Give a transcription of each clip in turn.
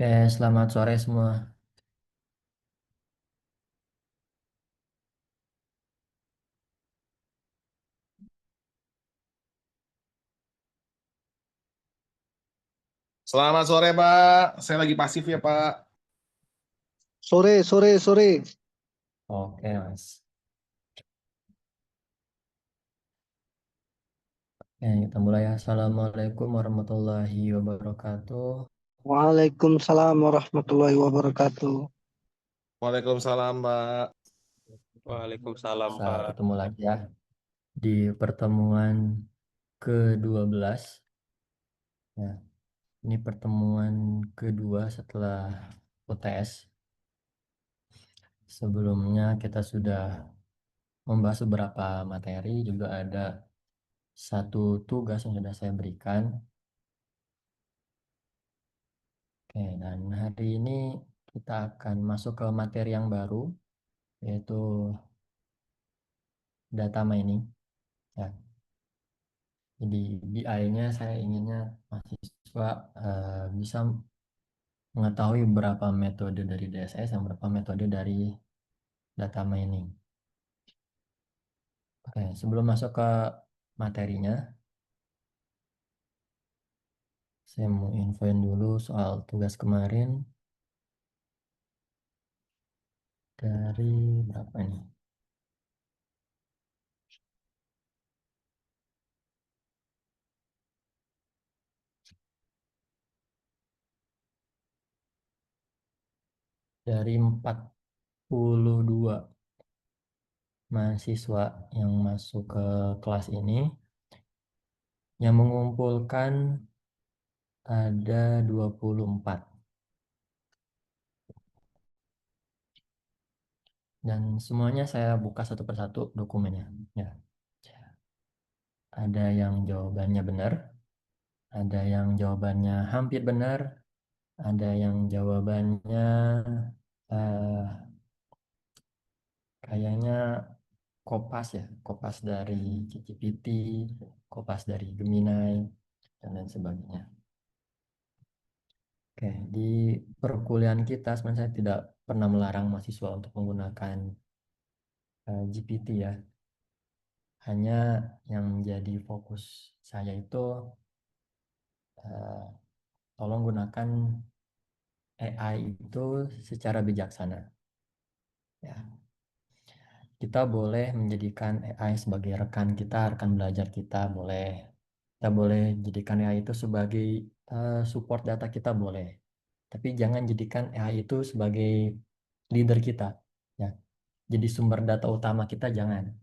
Oke, selamat sore semua. Selamat sore, Pak. Saya lagi pasif ya, Pak. Sore, sore, sore. Oke, Mas. Oke, kita mulai ya. Assalamualaikum warahmatullahi wabarakatuh. Waalaikumsalam warahmatullahi wabarakatuh. Waalaikumsalam, Pak. Waalaikumsalam, Bisa Pak. ketemu lagi ya di pertemuan ke-12. Ya, ini pertemuan kedua setelah UTS. Sebelumnya kita sudah membahas beberapa materi, juga ada satu tugas yang sudah saya berikan. Oke, dan hari ini kita akan masuk ke materi yang baru, yaitu data mining. Ya, jadi BI-nya saya inginnya mahasiswa bisa mengetahui beberapa metode dari DSS dan beberapa metode dari data mining. Oke, sebelum masuk ke materinya, saya mau infoin dulu soal tugas kemarin dari berapa nih? Dari 42 mahasiswa yang masuk ke kelas ini, yang mengumpulkan ada 24. Dan semuanya saya buka satu persatu dokumennya. Ya, ada yang jawabannya benar, ada yang jawabannya hampir benar, ada yang jawabannya eh, kayaknya kopas ya, kopas dari ChatGPT, kopas dari Gemini, dan lain sebagainya. Oke, di perkuliahan kita sebenarnya saya tidak pernah melarang mahasiswa untuk menggunakan GPT ya. Hanya yang menjadi fokus saya itu eh, tolong gunakan AI itu secara bijaksana. Ya, kita boleh menjadikan AI sebagai rekan kita, rekan belajar kita boleh. Kita boleh jadikan AI itu sebagai support data kita boleh. Tapi jangan jadikan AI itu sebagai leader kita. Ya, jadi sumber data utama kita jangan.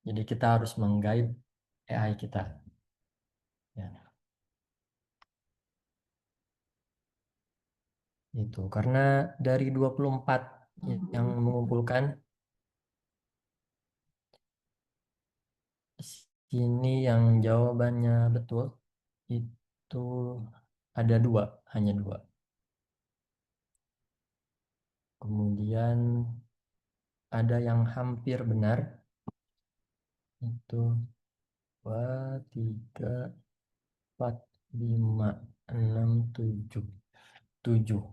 Jadi kita harus mengguide AI kita. Ya, itu karena dari 24 yang mengumpulkan sini yang jawabannya betul itu ada dua, hanya dua. Kemudian ada yang hampir benar itu 2, 3, 4, 5, 6, 7. 7.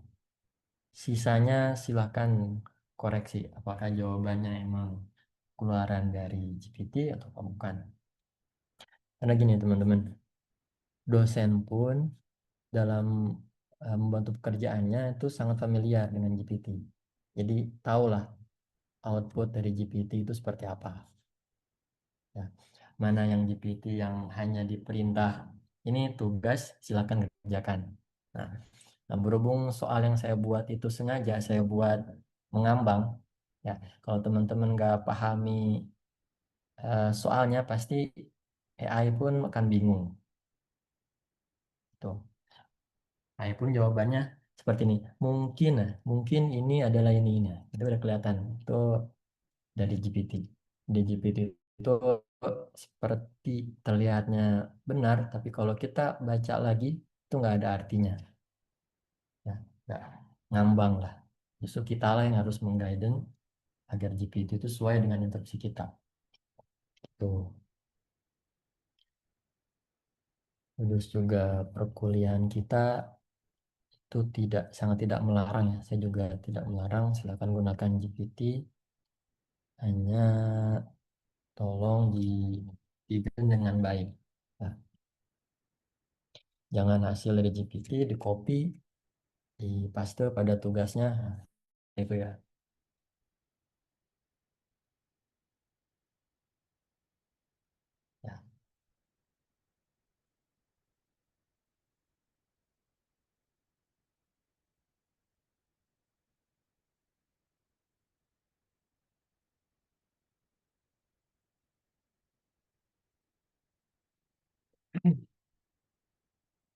Sisanya silahkan koreksi apakah jawabannya emang keluaran dari GPT atau bukan. Karena gini teman-teman, dosen pun dalam membantu pekerjaannya itu sangat familiar dengan GPT. Jadi tahulah output dari GPT itu seperti apa. Ya. Mana yang GPT yang hanya diperintah ini tugas silakan kerjakan. Nah, berhubung soal yang saya buat itu sengaja saya buat mengambang, ya kalau teman-teman nggak pahami soalnya pasti AI pun akan bingung. Tuh. AI pun jawabannya seperti ini. Mungkin, mungkin ini adalah ini. Itu udah kelihatan. Itu dari GPT. Di GPT itu seperti terlihatnya benar, tapi kalau kita baca lagi itu nggak ada artinya. Ya, nggak ngambang lah. Justru kita lah yang harus mengguiden agar GPT itu sesuai dengan interupsi kita. Tuh. Terus juga perkuliahan kita itu sangat tidak melarang ya. Saya juga tidak melarang, silakan gunakan GPT. Hanya tolong dibikin dengan baik. Nah, jangan hasil dari GPT di copy, dipaste pada tugasnya. Nah, itu ya. Ya.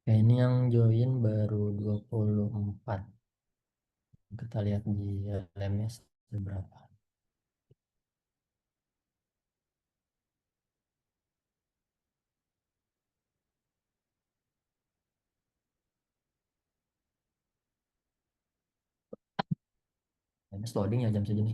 Oke, ini yang join baru 24. Kita lihat di LMS berapa. LMS loading ya jam segini.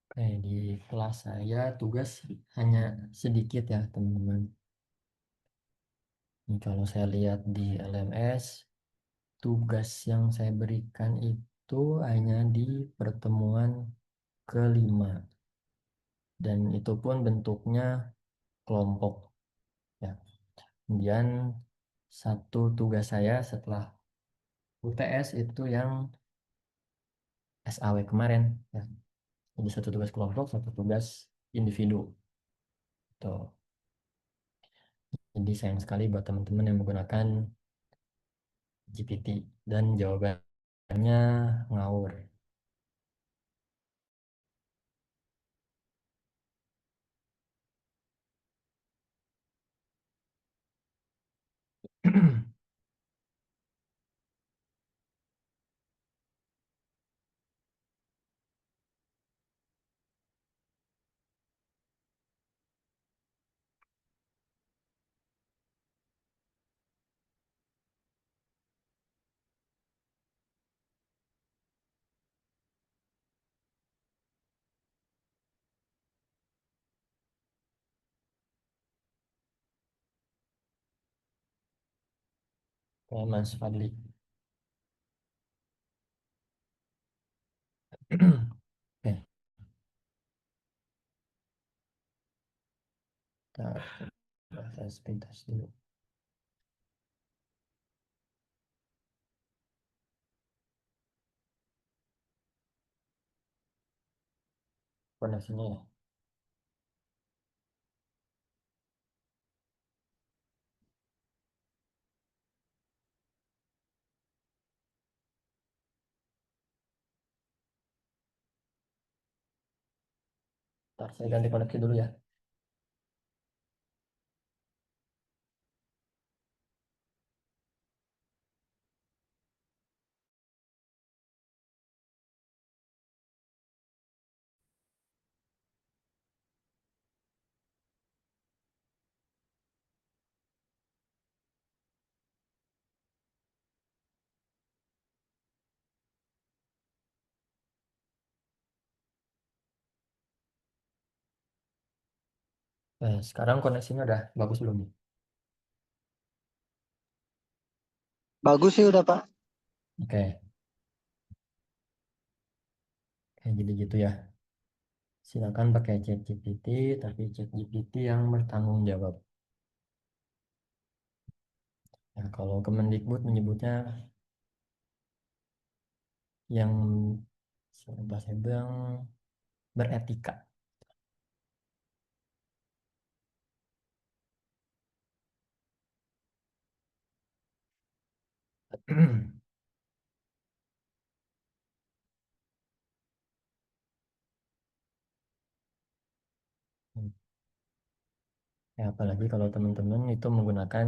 Oke, di kelas saya tugas hanya sedikit ya teman-teman. Ini kalau saya lihat di LMS, tugas yang saya berikan itu hanya di pertemuan kelima. Dan itu pun bentuknya kelompok. Ya. Kemudian satu tugas saya setelah UTS itu yang SAW kemarin. Ya. Jadi satu tugas kelompok, satu tugas individu. Tuh. Jadi sayang sekali buat teman-teman yang menggunakan GPT dan jawabannya ngawur. Oke, Mas Fadli. Oke, saya sepintas dulu. Koneksinya ya. Ntar saya ganti koneksi dulu ya. Sekarang koneksinya udah bagus belum nih? Bagus sih udah Pak. Oke, kayak jadi gitu ya. Silakan pakai ChatGPT, tapi ChatGPT yang bertanggung jawab. Nah, kalau Kemendikbud menyebutnya yang bahasa yang beretika. Ya, apalagi kalau teman-teman itu menggunakan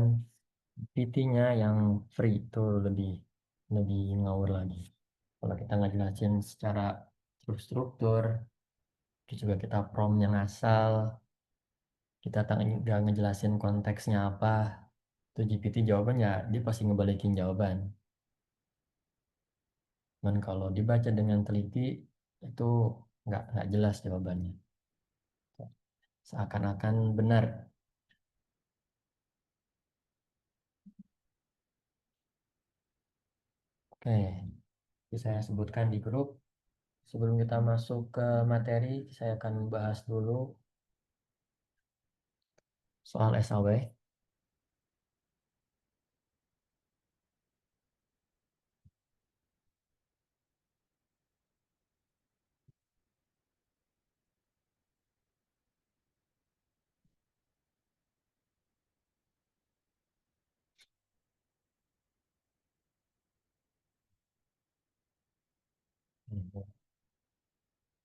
PT-nya yang free itu lebih lebih ngawur lagi. Kalau kita nggak jelasin secara struktur, terus juga kita prompt yang asal, kita nggak ngejelasin konteksnya apa, itu GPT jawabannya dia pasti ngebalikin jawaban. Dan kalau dibaca dengan teliti itu nggak jelas jawabannya. Seakan-akan benar. Oke, jadi saya sebutkan di grup. Sebelum kita masuk ke materi, saya akan bahas dulu soal SAW.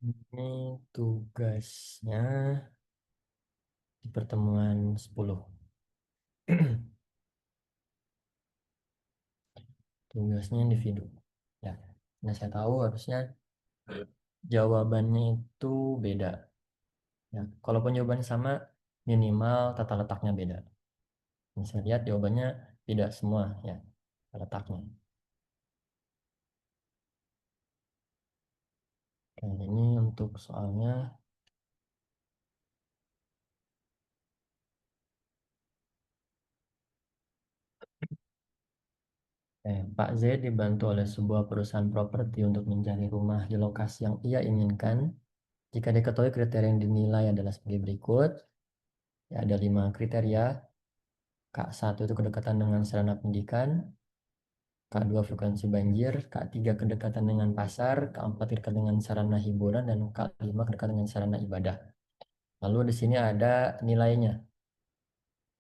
Ini tugasnya di pertemuan 10. Tugasnya individu. Ya, nah saya tahu harusnya jawabannya itu beda. Ya, kalaupun jawabannya sama, minimal tata letaknya beda. Saya lihat jawabannya tidak semua ya tata letaknya. Oke, ini untuk soalnya. Pak Z dibantu oleh sebuah perusahaan properti untuk mencari rumah di lokasi yang ia inginkan. Jika diketahui kriteria yang dinilai adalah sebagai berikut, ya ada 5 kriteria. K1 itu kedekatan dengan sarana pendidikan, K2 frekuensi banjir, K3 kedekatan dengan pasar, K4 kedekatan dengan sarana hiburan, dan K5 kedekatan dengan sarana ibadah. Lalu di sini ada nilainya,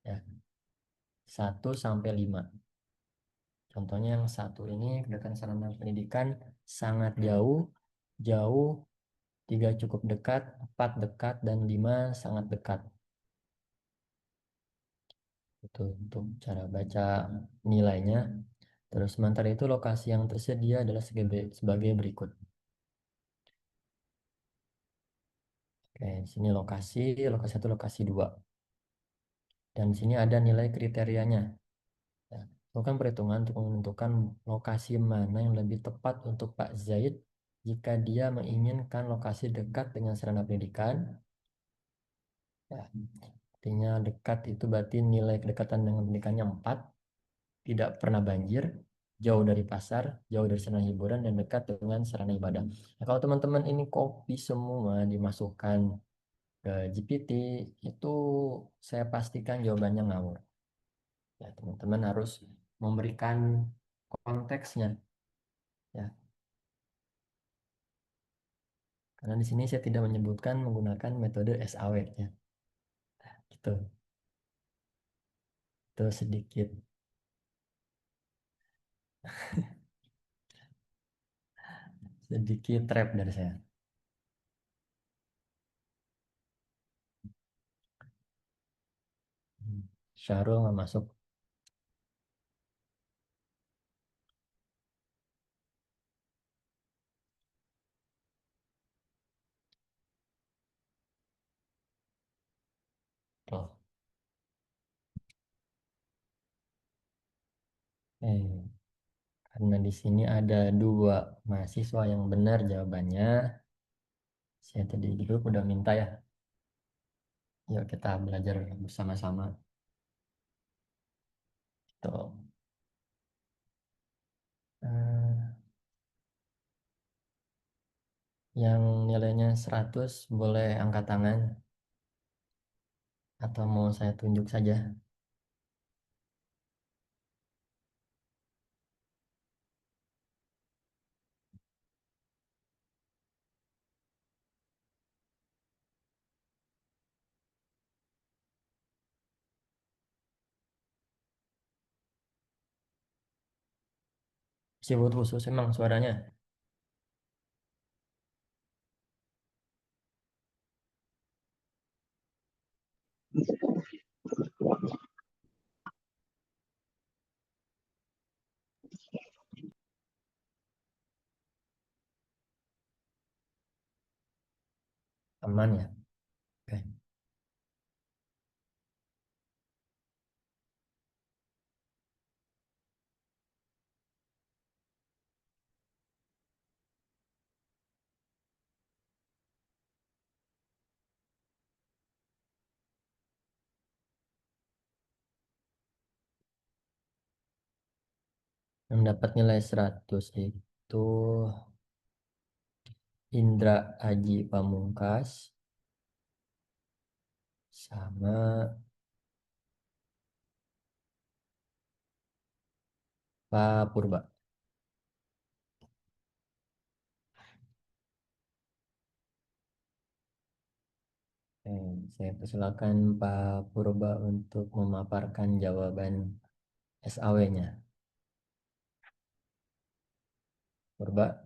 ya 1 sampai 5. Contohnya yang satu ini kedekatan sarana pendidikan sangat jauh, jauh, 3 cukup dekat, 4 dekat, dan 5 sangat dekat. Itu untuk cara baca nilainya. Terus sementara itu lokasi yang tersedia adalah sebagai berikut. Oke, di sini lokasi 1, lokasi 2. Dan di sini ada nilai kriterianya. Ya, lakukan perhitungan untuk menentukan lokasi mana yang lebih tepat untuk Pak Zaid jika dia menginginkan lokasi dekat dengan sarana pendidikan. Ya, artinya dekat itu berarti nilai kedekatan dengan pendidikannya 4, tidak pernah banjir, jauh dari pasar, jauh dari sarana hiburan, dan dekat dengan sarana ibadah. Nah, kalau teman-teman ini copy semua dimasukkan ke GPT, itu saya pastikan jawabannya ngawur. Ya, teman-teman harus memberikan konteksnya. Ya, karena di sini saya tidak menyebutkan menggunakan metode SAW. Ya, gitu. Itu sedikit sedikit trap dari saya. Syahrul nggak masuk. Oh. Karena di sini ada 2 mahasiswa yang benar jawabannya. Saya tadi di grup udah minta ya. Yuk kita belajar bersama-sama. Tuh. Eh, yang nilainya 100 boleh angkat tangan atau mau saya tunjuk saja. Siput khusus emang suaranya. Aman ya. Oke. Yang dapat nilai 100 itu Indra Aji Pamungkas sama Pak Purba. Saya persilakan Pak Purba untuk memaparkan jawaban SAW-nya. Purba.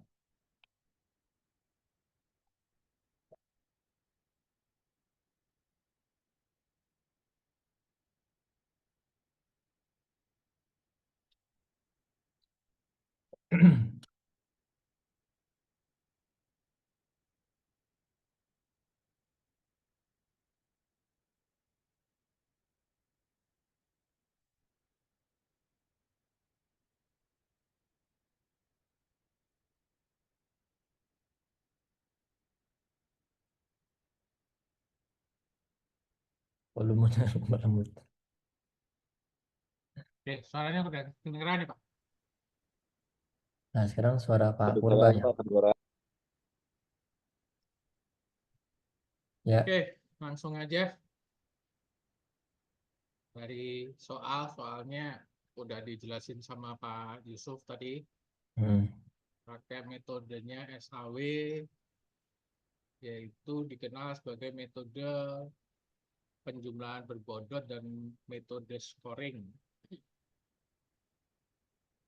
Volumenya melembut. Oke, suaranya udah kedengeran nih, Pak. Nah, sekarang suara Pak Purba Kedengeran, ya. Pak, kedengeran. Ya, Oke, langsung aja dari soalnya udah dijelasin sama Pak Yusuf tadi. hmm, Pakai metodenya SAW, yaitu dikenal sebagai metode penjumlahan berbobot dan metode scoring.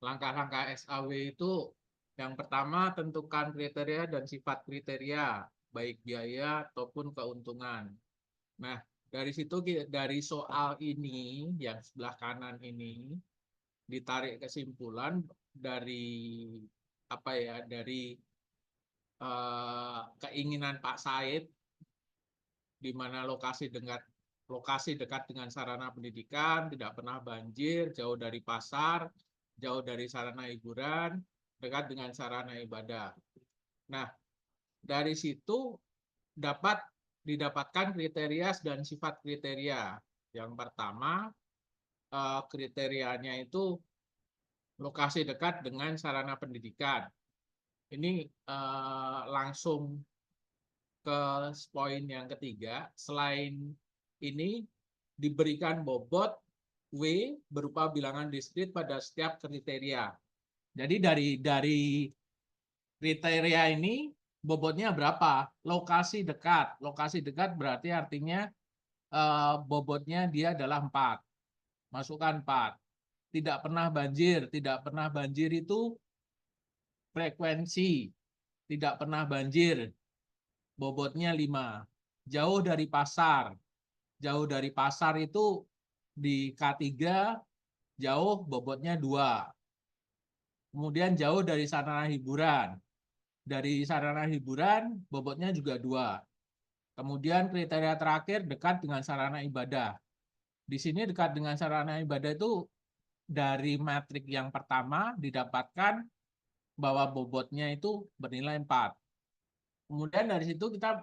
Langkah-langkah SAW itu yang pertama tentukan kriteria dan sifat kriteria, baik biaya ataupun keuntungan. Nah, dari situ dari soal ini yang sebelah kanan ini ditarik kesimpulan dari apa ya, dari keinginan Pak Said di mana lokasi dekat dengan sarana pendidikan, tidak pernah banjir, jauh dari pasar, jauh dari sarana hiburan, dekat dengan sarana ibadah. Nah, dari situ didapatkan kriteria dan sifat kriteria. Yang pertama, kriterianya itu lokasi dekat dengan sarana pendidikan. Ini langsung ke poin yang ketiga. Selain ini diberikan bobot W berupa bilangan diskrit pada setiap kriteria. Jadi dari kriteria ini bobotnya berapa? Lokasi dekat. Lokasi dekat berarti artinya bobotnya dia adalah 4. Masukkan 4. Tidak pernah banjir. Tidak pernah banjir itu frekuensi. Tidak pernah banjir. Bobotnya 5. Jauh dari pasar. Jauh dari pasar itu di K3 jauh bobotnya 2. Kemudian jauh dari sarana hiburan. Dari sarana hiburan bobotnya juga 2. Kemudian kriteria terakhir dekat dengan sarana ibadah. Di sini dekat dengan sarana ibadah itu dari matrik yang pertama didapatkan bahwa bobotnya itu bernilai 4. Kemudian dari situ kita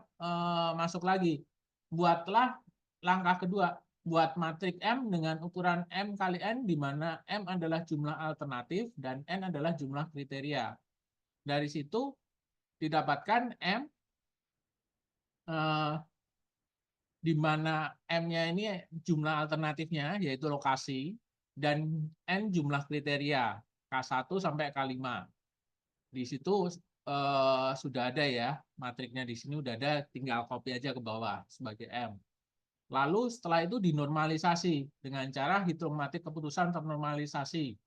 masuk lagi. Buatlah langkah kedua. Buat matrik M dengan ukuran M kali N, di mana M adalah jumlah alternatif dan N adalah jumlah kriteria. Dari situ didapatkan M, di mana M-nya ini jumlah alternatifnya, yaitu lokasi, dan N jumlah kriteria, K1 sampai K5. Di situ sudah ada ya, matriknya di sini udah ada, tinggal copy aja ke bawah sebagai M. Lalu setelah itu dinormalisasi dengan cara hitung matrik keputusan ternormalisasi.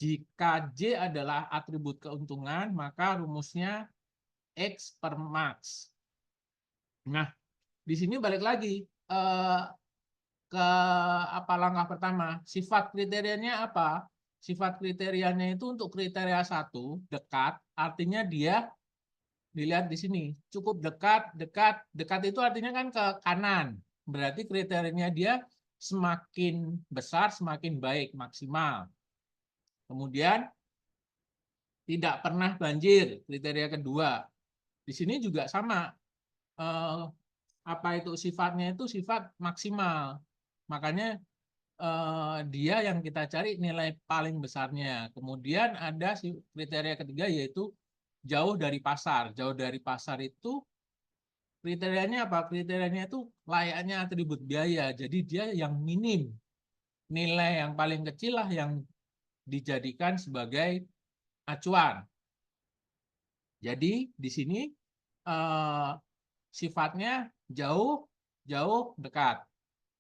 Jika J adalah atribut keuntungan, maka rumusnya X per max. Nah, di sini balik lagi ke langkah pertama. Sifat kriterianya apa? Sifat kriterianya itu untuk kriteria 1, dekat, artinya dia dilihat di sini, cukup dekat, dekat itu artinya kan ke kanan. Berarti kriterianya dia semakin besar, semakin baik, maksimal. Kemudian tidak pernah banjir, kriteria kedua. Di sini juga sama. Apa itu sifatnya itu sifat maksimal. Makanya dia yang kita cari nilai paling besarnya. Kemudian ada kriteria ketiga yaitu jauh dari pasar. Jauh dari pasar itu kriterianya apa? Kriterianya itu layaknya atribut biaya. Jadi dia yang minim. Nilai yang paling kecil lah yang dijadikan sebagai acuan. Jadi di sini sifatnya jauh, dekat.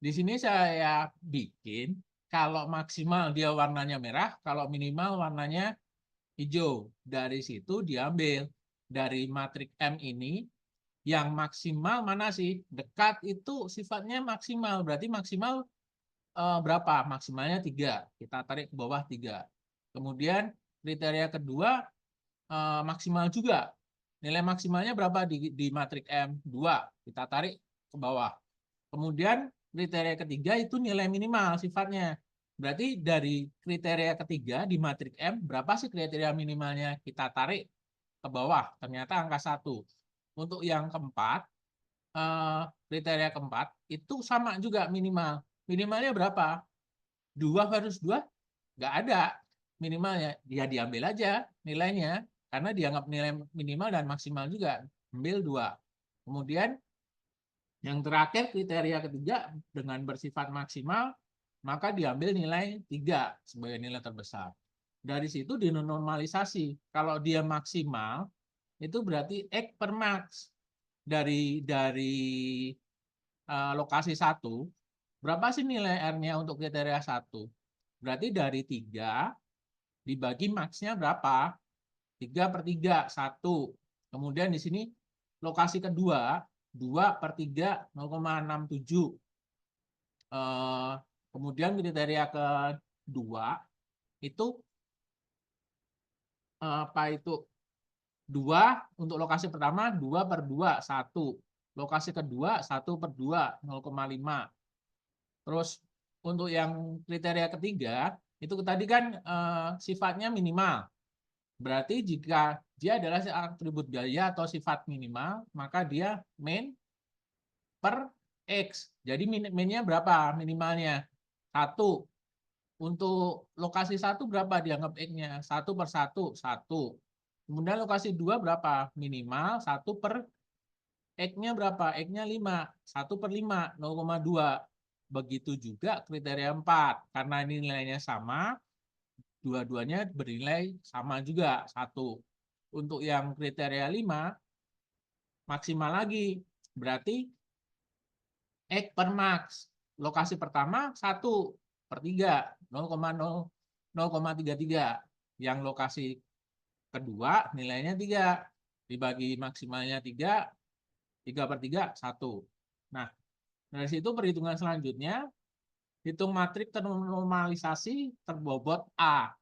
Di sini saya bikin kalau maksimal dia warnanya merah, kalau minimal warnanya hijau. Dari situ diambil dari matriks M ini yang maksimal mana sih? Dekat itu sifatnya maksimal, berarti maksimal berapa? Maksimalnya 3. Kita tarik ke bawah 3. Kemudian kriteria kedua maksimal juga. Nilai maksimalnya berapa di matriks M? 2. Kita tarik ke bawah. Kemudian kriteria ketiga itu nilai minimal sifatnya. Berarti dari kriteria ketiga di matriks M, berapa sih kriteria minimalnya? Kita tarik ke bawah. Ternyata angka 1. Untuk yang keempat, kriteria keempat, itu sama juga minimal. Minimalnya berapa? 2 versus 2? Nggak ada minimalnya. Dia diambil aja nilainya. Karena dianggap nilai minimal dan maksimal juga. Ambil 2. Kemudian yang terakhir kriteria ketiga dengan bersifat maksimal, maka diambil nilai 3 sebagai nilai terbesar. Dari situ dinormalisasi. Kalau dia maksimal, itu berarti X per max. Dari lokasi 1, berapa sih nilai R-nya untuk kriteria 1? Berarti dari 3 dibagi max-nya berapa? 3/3, 1. Kemudian di sini lokasi kedua, 2/3, 0,67. Kemudian kriteria kedua itu apa itu? 2 untuk lokasi pertama 2/2, 1. Lokasi kedua 1/2, 0,5. Terus untuk yang kriteria ketiga itu tadi kan sifatnya minimal. Berarti jika dia adalah atribut biaya atau sifat minimal, maka dia min per X. Jadi minnya berapa minimalnya? 1. Untuk lokasi 1 berapa dianggap X-nya? 1/1, 1. Kemudian lokasi 2 berapa? Minimal 1/, X-nya berapa? X-nya 5. 1/5, 0,2. Begitu juga kriteria 4. Karena ini nilainya sama, dua-duanya bernilai sama juga, 1. Untuk yang kriteria 5, maksimal lagi. Berarti X per max. Lokasi pertama 1/3, 0,33. Yang lokasi kedua nilainya 3. Dibagi maksimalnya 3, 3/3, 1. Nah, dari situ perhitungan selanjutnya, hitung matriks ternormalisasi terbobot A.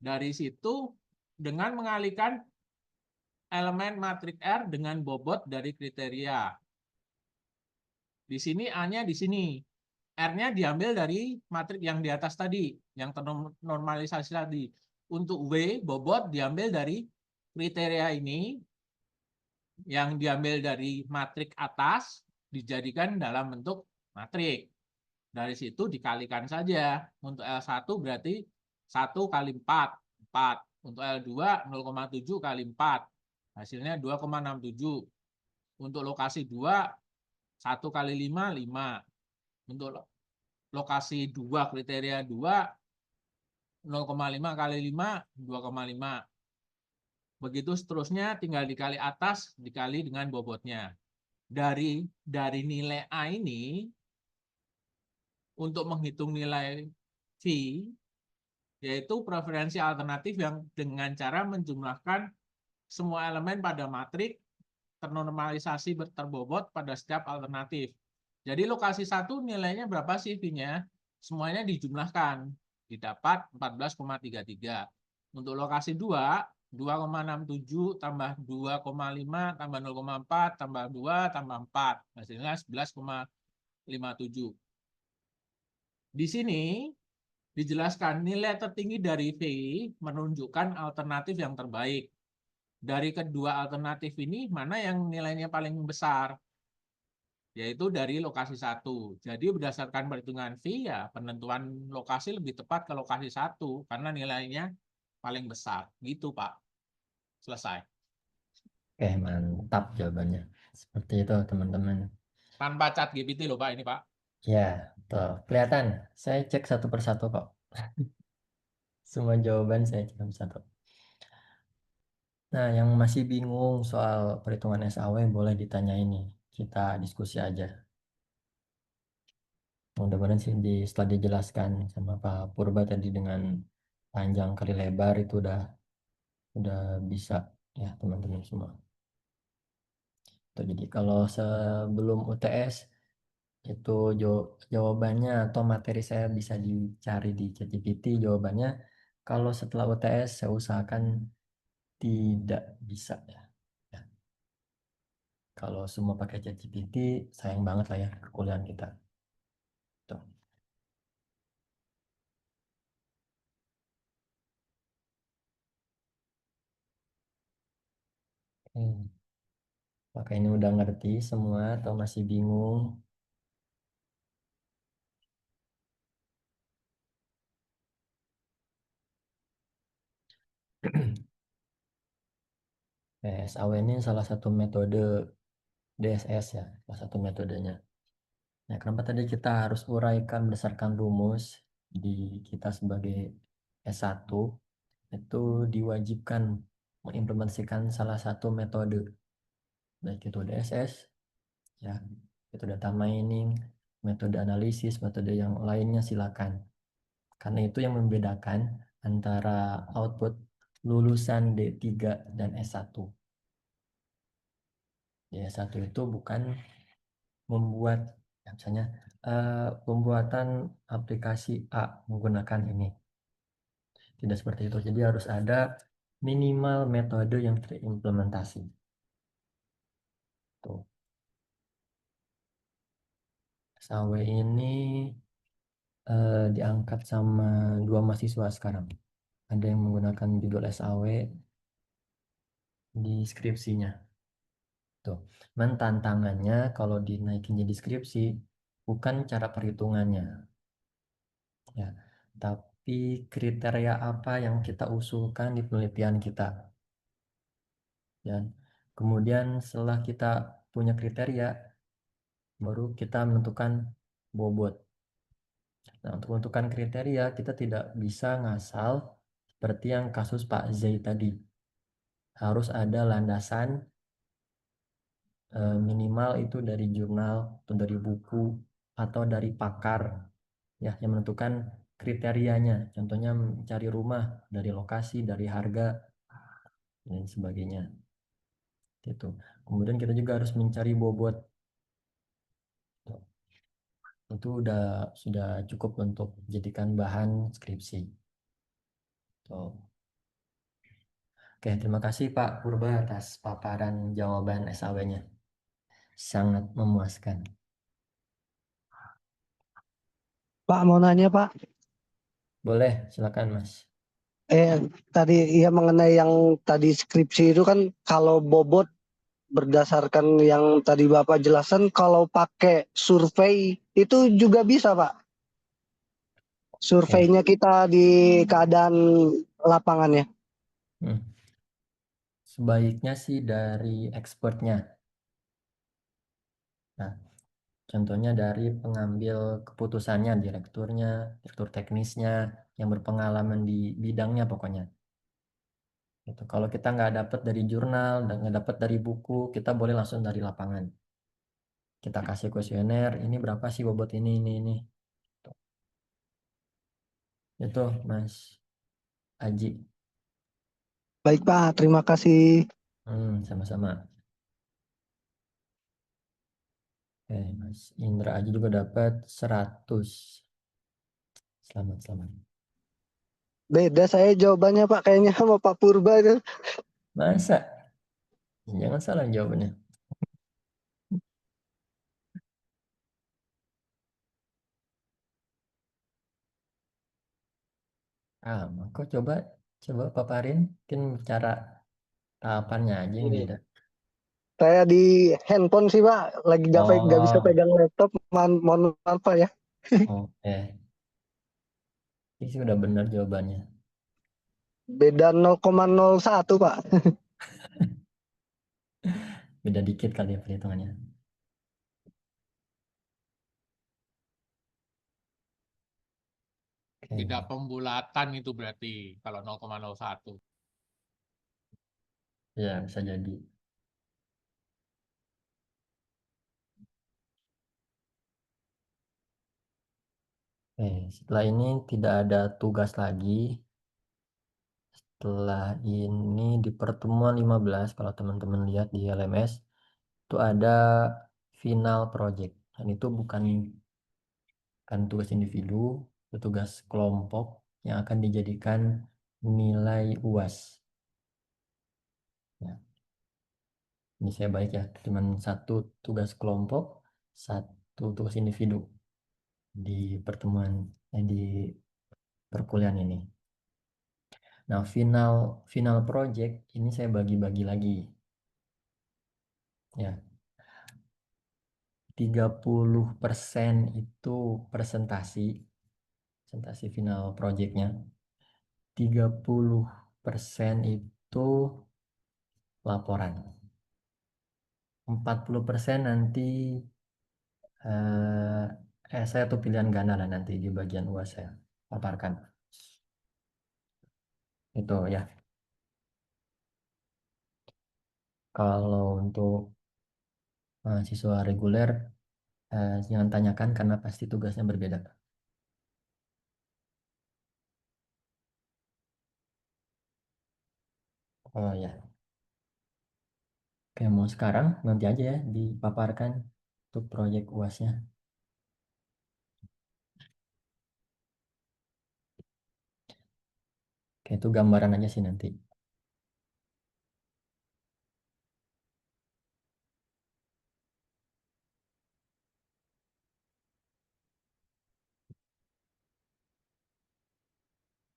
Dari situ, dengan mengalihkan elemen matriks R dengan bobot dari kriteria. Di sini A-nya di sini. R-nya diambil dari matriks yang di atas tadi, yang ternormalisasi tadi. Untuk W, bobot diambil dari kriteria ini, yang diambil dari matriks atas, dijadikan dalam bentuk matriks. Dari situ dikalikan saja. Untuk L1 berarti 1 kali 4, 4. Untuk L2, 0,7 kali 4. Hasilnya 2,67. Untuk lokasi 2, 1 kali 5, 5. Untuk lokasi 2, kriteria 2, 0,5 kali 5, 2,5. Begitu seterusnya, tinggal dikali atas, dikali dengan bobotnya. Dari nilai A ini, untuk menghitung nilai V, yaitu preferensi alternatif yang dengan cara menjumlahkan semua elemen pada matriks ternormalisasi terbobot pada setiap alternatif. Jadi lokasi 1 nilainya berapa sih V-nya? Semuanya dijumlahkan, didapat 14,33. Untuk lokasi 2, 2,67 tambah 2,5 tambah 0,4 tambah 2 tambah 4. Hasilnya 11,57. Di sini dijelaskan nilai tertinggi dari V menunjukkan alternatif yang terbaik. Dari kedua alternatif ini, mana yang nilainya paling besar? Yaitu dari lokasi 1. Jadi berdasarkan perhitungan V, ya penentuan lokasi lebih tepat ke lokasi 1, karena nilainya paling besar. Gitu, Pak. Selesai. Oke, mantap jawabannya. Seperti itu, teman-teman. Tanpa chat GPT loh, Pak, ini, Pak. Ya, tuh. Kelihatan. Saya cek satu persatu kok. Semua jawaban saya cek satu. Nah, yang masih bingung soal perhitungan SAW boleh ditanya ini. Kita diskusi aja. Mudah-mudahan sih setelah dijelaskan sama Pak Purba tadi dengan panjang kali lebar itu udah bisa ya teman-teman semua. Tuh, jadi kalau sebelum UTS itu jawabannya atau materi saya bisa dicari di ChatGPT jawabannya. Kalau setelah UTS saya usahakan tidak bisa ya. Kalau semua pakai ChatGPT sayang banget lah ya perkuliahan kita. Tuh. Apakah ini udah ngerti semua atau masih bingung? SAW ini salah satu metode DSS ya, salah satu metodenya. Nah, kenapa tadi kita harus uraikan berdasarkan rumus di kita sebagai S1 itu diwajibkan mengimplementasikan salah satu metode, baik itu DSS, ya, itu data mining, metode analisis, metode yang lainnya silakan. Karena itu yang membedakan antara output lulusan D3 dan S1. Di S1 itu bukan membuat misalnya pembuatan aplikasi A menggunakan ini. Tidak seperti itu. Jadi harus ada minimal metode yang terimplementasi. Tuh. SAW ini diangkat sama 2 mahasiswa sekarang. Ada yang menggunakan judul SAW di skripsinya. Tuh. Tantangannya kalau dinaikin jadi skripsi bukan cara perhitungannya. Ya, tapi kriteria apa yang kita usulkan di penelitian kita. Dan kemudian setelah kita punya kriteria, baru kita menentukan bobot. Nah, untuk menentukan kriteria, kita tidak bisa ngasal seperti yang kasus Pak Zai tadi. Harus ada landasan minimal itu dari jurnal atau dari buku atau dari pakar ya yang menentukan kriterianya. Contohnya mencari rumah dari lokasi, dari harga dan sebagainya. Itu. Kemudian kita juga harus mencari bobot. Itu sudah cukup untuk jadikan bahan skripsi. Tuh. Oke, terima kasih Pak Purba atas paparan jawaban SAW-nya. Sangat memuaskan. Pak mau nanya Pak. Boleh, silakan Mas. Tadi ya mengenai yang tadi skripsi itu kan kalau bobot berdasarkan yang tadi Bapak jelaskan kalau pakai survei itu juga bisa Pak. Surveinya kita di keadaan lapangannya. Sebaiknya sih dari expertnya. Nah, contohnya dari pengambil keputusannya, direktur teknisnya, yang berpengalaman di bidangnya pokoknya. Gitu. Kalau kita nggak dapat dari jurnal dan nggak dapat dari buku, kita boleh langsung dari lapangan. Kita kasih kuesioner, ini berapa sih bobot ini. Itu Mas Aji. Baik Pak, terima kasih. Sama-sama. Oke, Mas Indra Aji juga dapat 100. Selamat. Beda saya jawabannya Pak, kayaknya sama Pak Purba itu. Masa? Jangan salah jawabannya. Kok coba paparin, mungkin cara tahapannya aja yang beda. Saya di handphone sih Pak, lagi nggak bisa Oh, pegang laptop, mohon maaf Pak ya. oke. Ini sih udah benar jawabannya. Beda 0,01 Pak. Beda dikit kali ya perhitungannya. Oke. Tidak pembulatan itu berarti kalau 0,01. Ya, bisa jadi. Oke, setelah ini tidak ada tugas lagi. Setelah ini di pertemuan 15, kalau teman-teman lihat di LMS, itu ada final project. Dan itu bukan tugas individu, itu tugas kelompok yang akan dijadikan nilai UAS. Ya, ini saya baik ya, cuman satu tugas kelompok, satu tugas individu di pertemuan di perkuliahan ini. Nah, final project ini saya bagi-bagi lagi. Ya, 30% itu presentasi final projectnya. 30% itu laporan. 40% nanti saya tuh pilihan ganda lah nanti di bagian UAS saya paparkan. Itu ya. Kalau untuk mahasiswa reguler jangan tanyakan karena pasti tugasnya berbeda. Oh ya. Oke, mau sekarang nanti aja ya dipaparkan untuk proyek UASnya. Oke, itu gambaran aja sih nanti.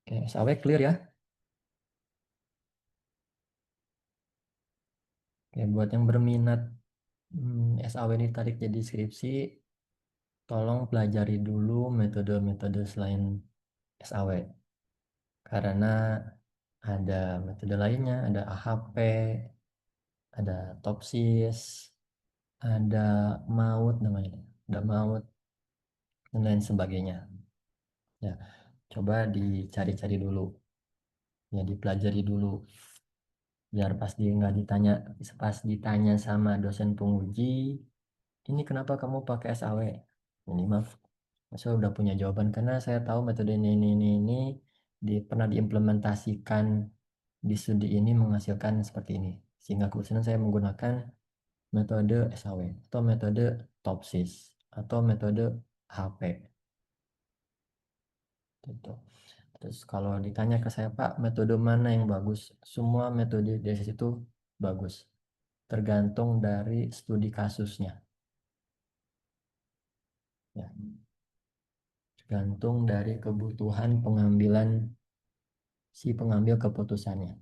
Oke, SAW clear ya. Oke, buat yang berminat SAW ini tarik jadi skripsi, tolong pelajari dulu metode-metode selain SAW. Karena ada metode lainnya, ada AHP, ada TOPSIS, ada MAUT namanya, ada MAUT, dan lain sebagainya. Ya, coba dicari-cari dulu, ya dipelajari dulu, biar pas ditanya sama dosen penguji, ini kenapa kamu pakai SAW? Ini maaf, saya udah punya jawaban karena saya tahu metode ini pernah diimplementasikan di studi ini menghasilkan seperti ini. Sehingga kebetulan saya menggunakan metode SAW atau metode TOPSIS atau metode HP. Gitu. Terus kalau ditanya ke saya, Pak, metode mana yang bagus? Semua metode dari situ bagus. Tergantung dari studi kasusnya. Ya. Tergantung dari kebutuhan si pengambil keputusannya.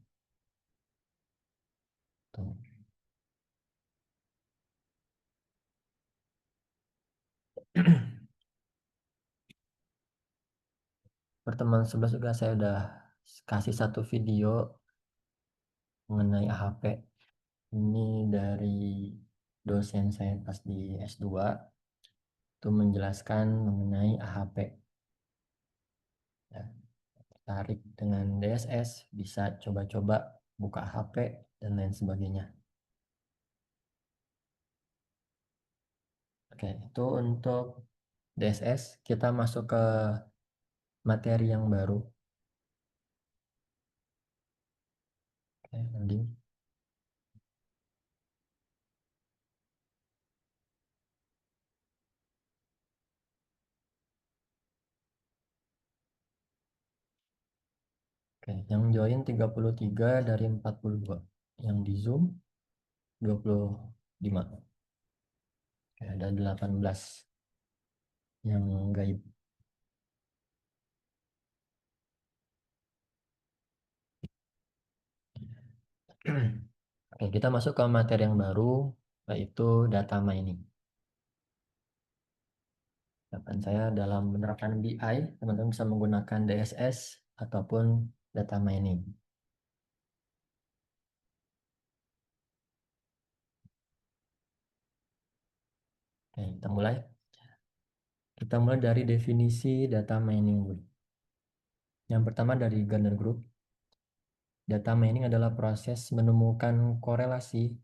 Tuh. Pertemuan 11 juga saya udah kasih satu video mengenai AHP. Ini dari dosen saya pas di S2 itu menjelaskan mengenai AHP. Ya, tertarik dengan DSS bisa coba-coba buka AHP dan lain sebagainya. Oke, itu untuk DSS. Kita masuk ke materi yang baru. Oke, loading. Oke, yang join 33 dari 42. Yang di Zoom 25. Oke, ada 18 yang gaib. Oke, kita masuk ke materi yang baru, yaitu data mining. Harapan saya dalam menerapkan BI, teman-teman bisa menggunakan DSS ataupun data mining. Oke, kita mulai. Kita mulai dari definisi data mining dulu. Yang pertama dari Gartner Group. Data mining adalah proses menemukan korelasi,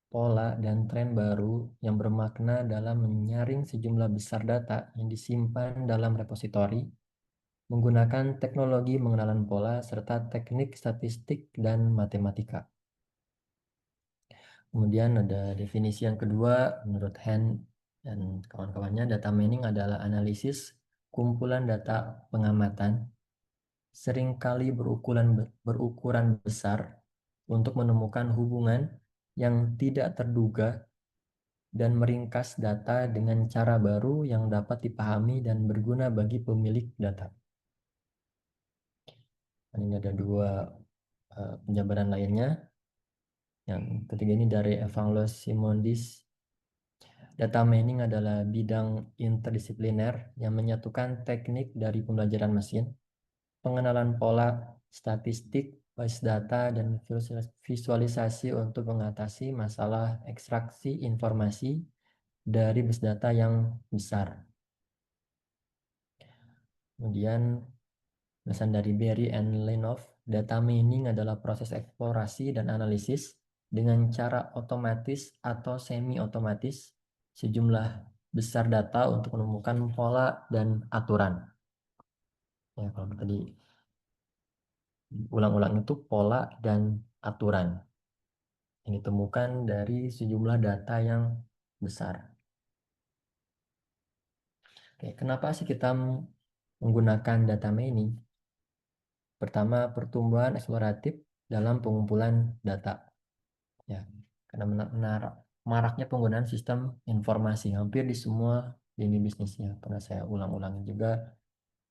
pola, dan tren baru yang bermakna dalam menyaring sejumlah besar data yang disimpan dalam repositori menggunakan teknologi pengenalan pola serta teknik statistik dan matematika. Kemudian ada definisi yang kedua menurut Hand dan kawan-kawannya, data mining adalah analisis kumpulan data pengamatan seringkali berukuran besar untuk menemukan hubungan yang tidak terduga dan meringkas data dengan cara baru yang dapat dipahami dan berguna bagi pemilik data. Ini ada dua penjabaran lainnya. Yang ketiga ini dari Evangelos Simondis. Data mining adalah bidang interdisipliner yang menyatukan teknik dari pembelajaran mesin, pengenalan pola, statistik, basis data, dan visualisasi untuk mengatasi masalah ekstraksi informasi dari basis data yang besar. Kemudian pesan dari Berry and Lenoff, data mining adalah proses eksplorasi dan analisis dengan cara otomatis atau semi-otomatis sejumlah besar data untuk menemukan pola dan aturan. Ya, kalau tadi ulang-ulang itu pola dan aturan yang ditemukan dari sejumlah data yang besar. Oke, kenapa sih kita menggunakan data mining? Pertama, pertumbuhan eksploratif dalam pengumpulan data. Ya, karena maraknya penggunaan sistem informasi hampir di semua lini bisnisnya. Pernah saya ulang-ulangi juga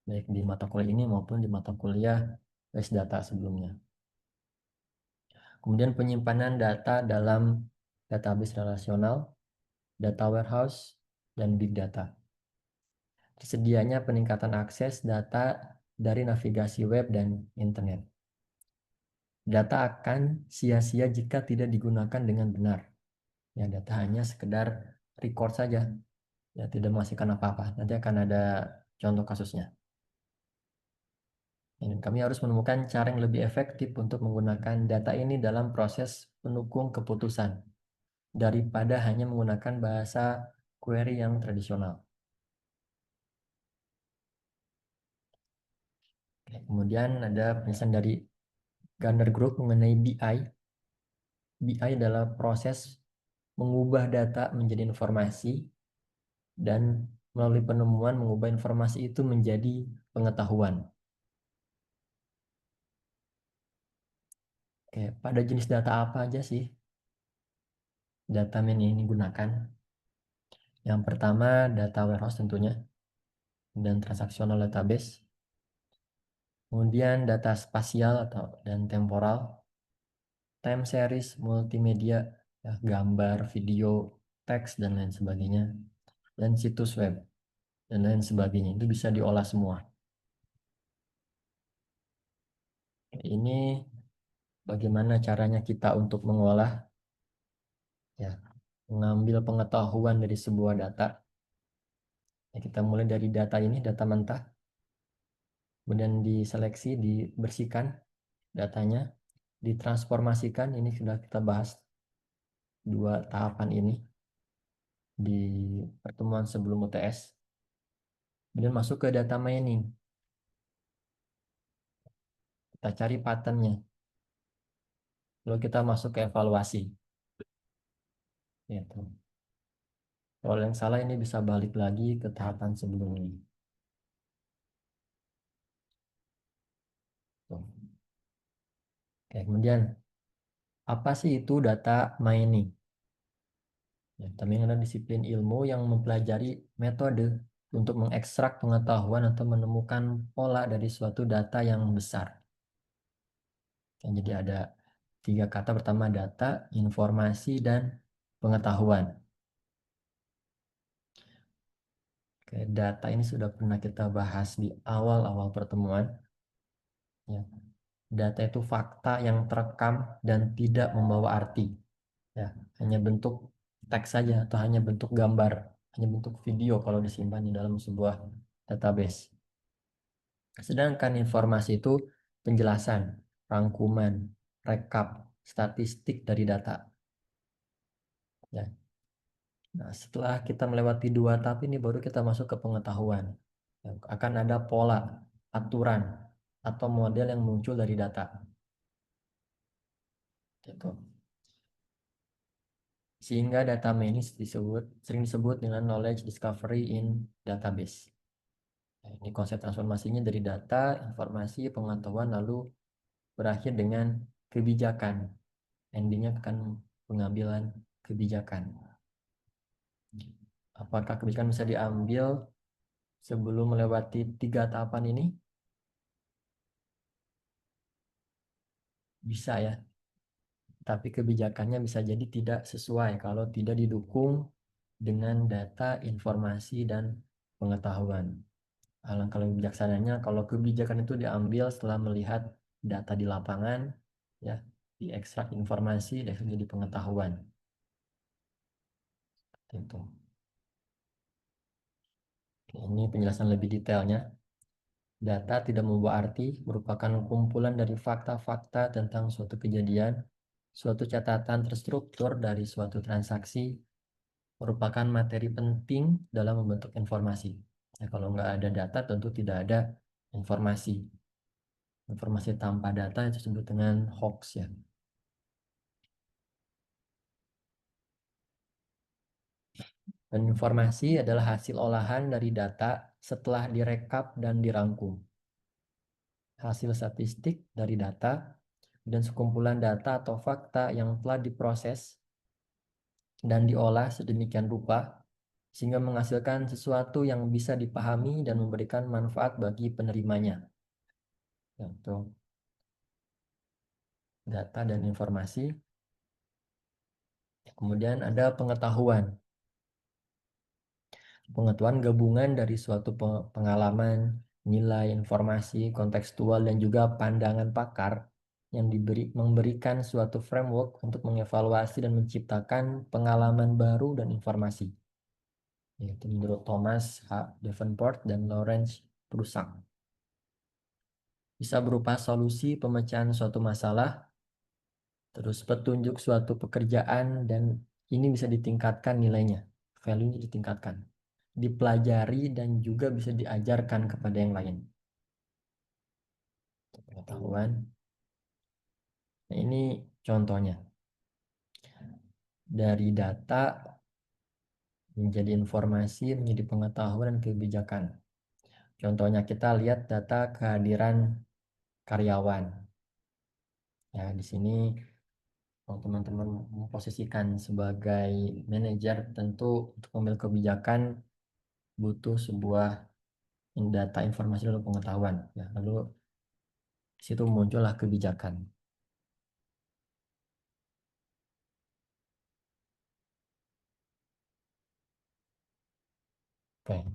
baik di mata kuliah ini maupun di mata kuliah base data sebelumnya. Kemudian penyimpanan data dalam database relasional, data warehouse, dan big data. Tersedianya peningkatan akses data dari navigasi web dan internet. Data akan sia-sia jika tidak digunakan dengan benar. Ya, data hanya sekedar record saja, ya tidak menghasilkan apa-apa. Nanti akan ada contoh kasusnya. Dan kami harus menemukan cara yang lebih efektif untuk menggunakan data ini dalam proses pendukung keputusan daripada hanya menggunakan bahasa query yang tradisional. Kemudian ada penjelasan dari Gartner Group mengenai BI. BI adalah proses mengubah data menjadi informasi dan melalui penemuan mengubah informasi itu menjadi pengetahuan. Oke, pada jenis data apa aja sih data mining ini gunakan? Yang pertama data warehouse tentunya dan transaksional database. Kemudian data spasial dan temporal, time series, multimedia, ya, gambar, video, teks dan lain sebagainya, dan situs web dan lain sebagainya. Itu bisa diolah semua. Ini bagaimana caranya kita untuk mengolah, ya, mengambil pengetahuan dari sebuah data. Ya, kita mulai dari data ini, data mentah, kemudian diseleksi, dibersihkan datanya, ditransformasikan. Ini sudah kita bahas dua tahapan ini di pertemuan sebelum UTS. Kemudian masuk ke data mining. Kita cari patternnya. Lalu kita masuk ke evaluasi. Gitu. Kalau yang salah ini bisa balik lagi ke tahapan sebelumnya. Tuh. Oke, kemudian apa sih itu data mining? Ya, kami adalah disiplin ilmu yang mempelajari metode untuk mengekstrak pengetahuan atau menemukan pola dari suatu data yang besar. Jadi ada 3 kata, pertama data, informasi, dan pengetahuan. Oke, data ini sudah pernah kita bahas di awal-awal pertemuan. Ya. Data itu fakta yang terekam dan tidak membawa arti. Ya, hanya bentuk teks saja atau hanya bentuk gambar, hanya bentuk video kalau disimpan di dalam sebuah database. Sedangkan informasi itu penjelasan, rangkuman, rekap, statistik dari data. Ya. Nah, setelah kita melewati 2 tahap ini baru kita masuk ke pengetahuan. Ya, akan ada pola, aturan, atau model yang muncul dari data. Gitu. Sehingga data mining sering disebut dengan knowledge discovery in database. Nah, ini konsep transformasinya dari data, informasi, pengetahuan, lalu berakhir dengan kebijakan. Endingnya akan pengambilan kebijakan. Apakah kebijakan bisa diambil sebelum melewati 3 tahapan ini? Bisa ya. Tapi kebijakannya bisa jadi tidak sesuai kalau tidak didukung dengan data, informasi, dan pengetahuan. Alangkah lebih bijaksananya kalau kebijakan itu diambil setelah melihat data di lapangan, ya, diekstrak informasi, dan jadi pengetahuan. Itu. Ini penjelasan lebih detailnya. Data tidak membawa arti, merupakan kumpulan dari fakta-fakta tentang suatu kejadian, suatu catatan terstruktur dari suatu transaksi, merupakan materi penting dalam membentuk informasi. Ya, kalau nggak ada data tentu tidak ada informasi. Informasi tanpa data itu disebut dengan hoax ya. Dan informasi adalah hasil olahan dari data setelah direkap dan dirangkum. Hasil statistik dari data dan sekumpulan data atau fakta yang telah diproses dan diolah sedemikian rupa sehingga menghasilkan sesuatu yang bisa dipahami dan memberikan manfaat bagi penerimanya. Yaitu data dan informasi. Kemudian ada pengetahuan. Pengetahuan gabungan dari suatu pengalaman, nilai, informasi, kontekstual, dan juga pandangan pakar yang memberikan suatu framework untuk mengevaluasi dan menciptakan pengalaman baru dan informasi. Yaitu menurut Thomas H. Davenport dan Lawrence Prusak. Bisa berupa solusi pemecahan suatu masalah, terus petunjuk suatu pekerjaan, dan ini bisa ditingkatkan nilainya, value-nya ditingkatkan, dipelajari dan juga bisa diajarkan kepada yang lain. Pengetahuan. Nah, ini contohnya. Dari data menjadi informasi, menjadi pengetahuan dan kebijakan. Contohnya kita lihat data kehadiran karyawan. Ya, di sini kalau teman-teman memposisikan sebagai manajer, tentu untuk mengambil kebijakan butuh sebuah data, informasi, dan pengetahuan. Ya, lalu di situ muncullah kebijakan. Oke.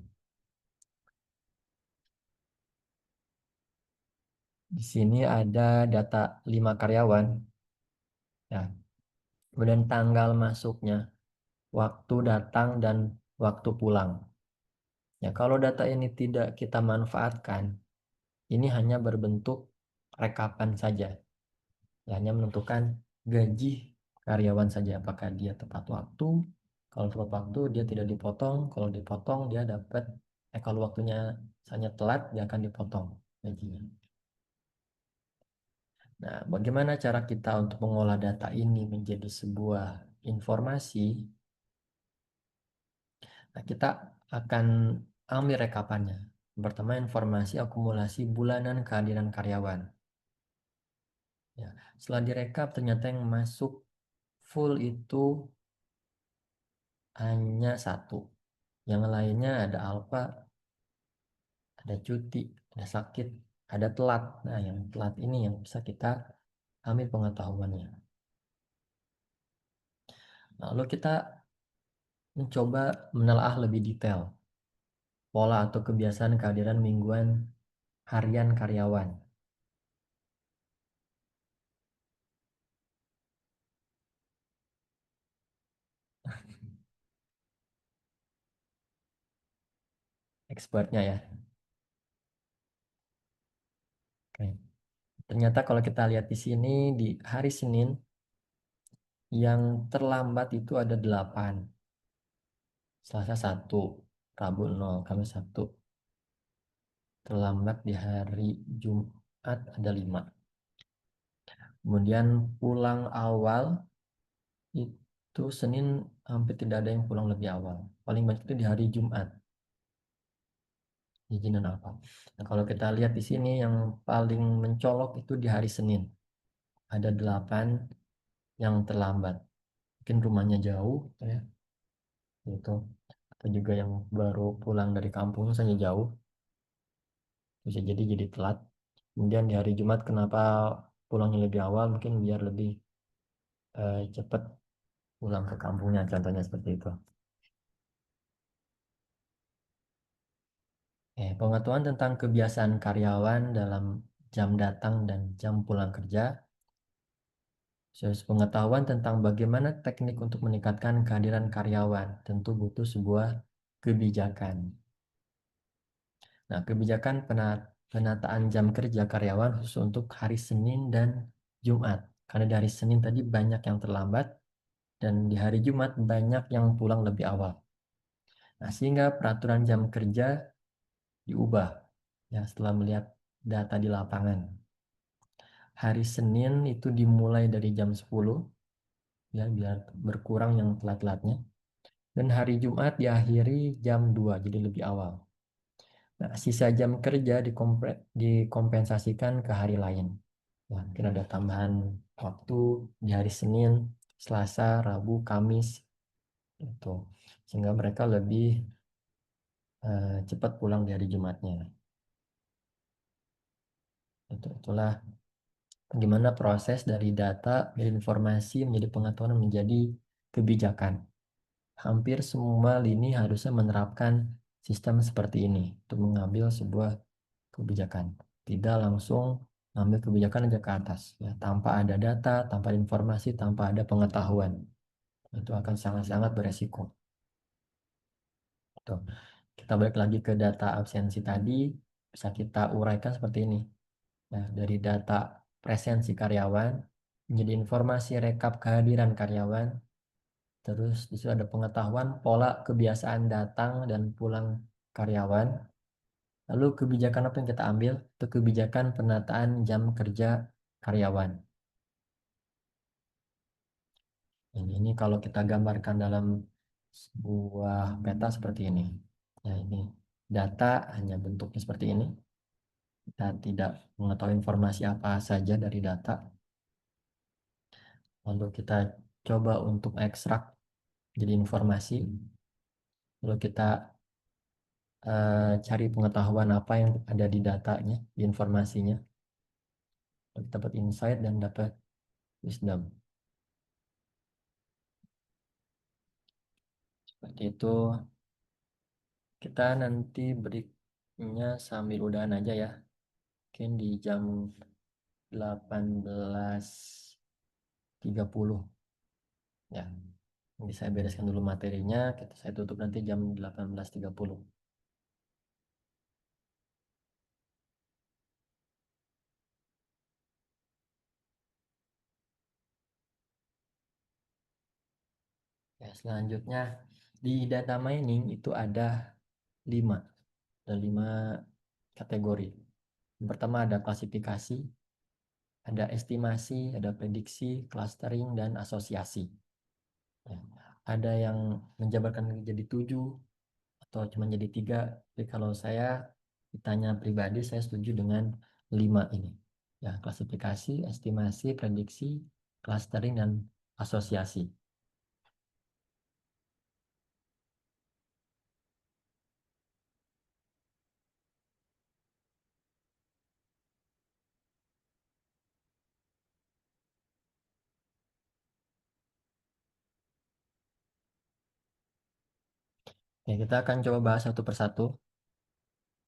Di sini ada data 5 karyawan. Ya. Kemudian tanggal masuknya, waktu datang, dan waktu pulang. Ya, kalau data ini tidak kita manfaatkan, ini hanya berbentuk rekapan saja. Ya, hanya menentukan gaji karyawan saja, apakah dia tepat waktu. Kalau tepat waktu dia tidak dipotong, kalau dipotong dia dapat, kalau waktunya hanya telat dia akan dipotong gajinya. Nah, bagaimana cara kita untuk mengolah data ini menjadi sebuah informasi? Nah, kita akan ambil rekapannya. Pertama, informasi akumulasi bulanan kehadiran karyawan. Ya, setelah direkap, ternyata yang masuk full itu hanya satu. Yang lainnya ada alfa, ada cuti, ada sakit, ada telat. Nah, yang telat ini yang bisa kita ambil pengetahuannya. Lalu kita mencoba menelaah lebih detail pola atau kebiasaan kehadiran mingguan harian karyawan. Expertnya ya. Oke. Ternyata kalau kita lihat di sini di hari Senin yang terlambat itu ada 8. Selasa 1, Rabu 0, Kamis 1. Terlambat di hari Jumat ada 5. Kemudian pulang awal itu Senin hampir tidak ada yang pulang lebih awal. Paling banyak itu di hari Jumat. Izinan apa? Nah, kalau kita lihat di sini yang paling mencolok itu di hari Senin. Ada 8 yang terlambat. Mungkin rumahnya jauh ya. Itu atau juga yang baru pulang dari kampung saja jauh. Bisa jadi telat. Kemudian di hari Jumat kenapa pulangnya lebih awal? Mungkin biar lebih cepat pulang ke kampungnya, contohnya seperti itu. Pengetahuan tentang kebiasaan karyawan dalam jam datang dan jam pulang kerja. Pengetahuan tentang bagaimana teknik untuk meningkatkan kehadiran karyawan tentu butuh sebuah kebijakan. Nah, kebijakan penataan jam kerja karyawan khusus untuk hari Senin dan Jumat. Karena dari Senin tadi banyak yang terlambat dan di hari Jumat banyak yang pulang lebih awal. Nah, sehingga peraturan jam kerja diubah ya setelah melihat data di lapangan. Hari Senin itu dimulai dari jam 10 ya biar berkurang yang telat-telatnya. Dan hari Jumat diakhiri jam 2 jadi lebih awal. Nah, sisa jam kerja dikompensasikan ke hari lain. Ya, mungkin ada tambahan waktu di hari Senin, Selasa, Rabu, Kamis itu. Sehingga mereka lebih cepat pulang di hari Jumatnya. Itulah bagaimana proses dari data dan informasi menjadi pengetahuan menjadi kebijakan. Hampir semua lini harusnya menerapkan sistem seperti ini untuk mengambil sebuah kebijakan. Tidak langsung mengambil kebijakan aja ke atas, ya, tanpa ada data, tanpa ada informasi, tanpa ada pengetahuan. Itu akan sangat-sangat beresiko. Tuh. Kita balik lagi ke data absensi tadi, bisa kita uraikan seperti ini. Nah, dari data presensi karyawan menjadi informasi rekap kehadiran karyawan. Terus di situ ada pengetahuan pola kebiasaan datang dan pulang karyawan. Lalu kebijakan apa yang kita ambil? Itu kebijakan penataan jam kerja karyawan. Ini kalau kita gambarkan dalam sebuah peta seperti ini. Nah, ini data hanya bentuknya seperti ini. Kita tidak mengetahui informasi apa saja dari data. Lalu kita coba untuk ekstrak jadi informasi. Lalu kita cari pengetahuan apa yang ada di datanya, di informasinya. Lalu dapat insight dan dapat wisdom. Seperti itu. Kita nanti breaknya sambil udahan aja ya. Mungkin di jam 18.30 ya. Nanti saya bereskan dulu materinya, saya tutup nanti jam 18.30. Ya, selanjutnya di data mining itu ada 5 kategori. Yang pertama ada klasifikasi, ada estimasi, ada prediksi, clustering, dan asosiasi. Ya. Ada yang menjabarkan jadi 7 atau cuma jadi 3. Tapi kalau saya ditanya pribadi, saya setuju dengan 5 ini. Ya, klasifikasi, estimasi, prediksi, clustering, dan asosiasi. Ya, kita akan coba bahas satu persatu.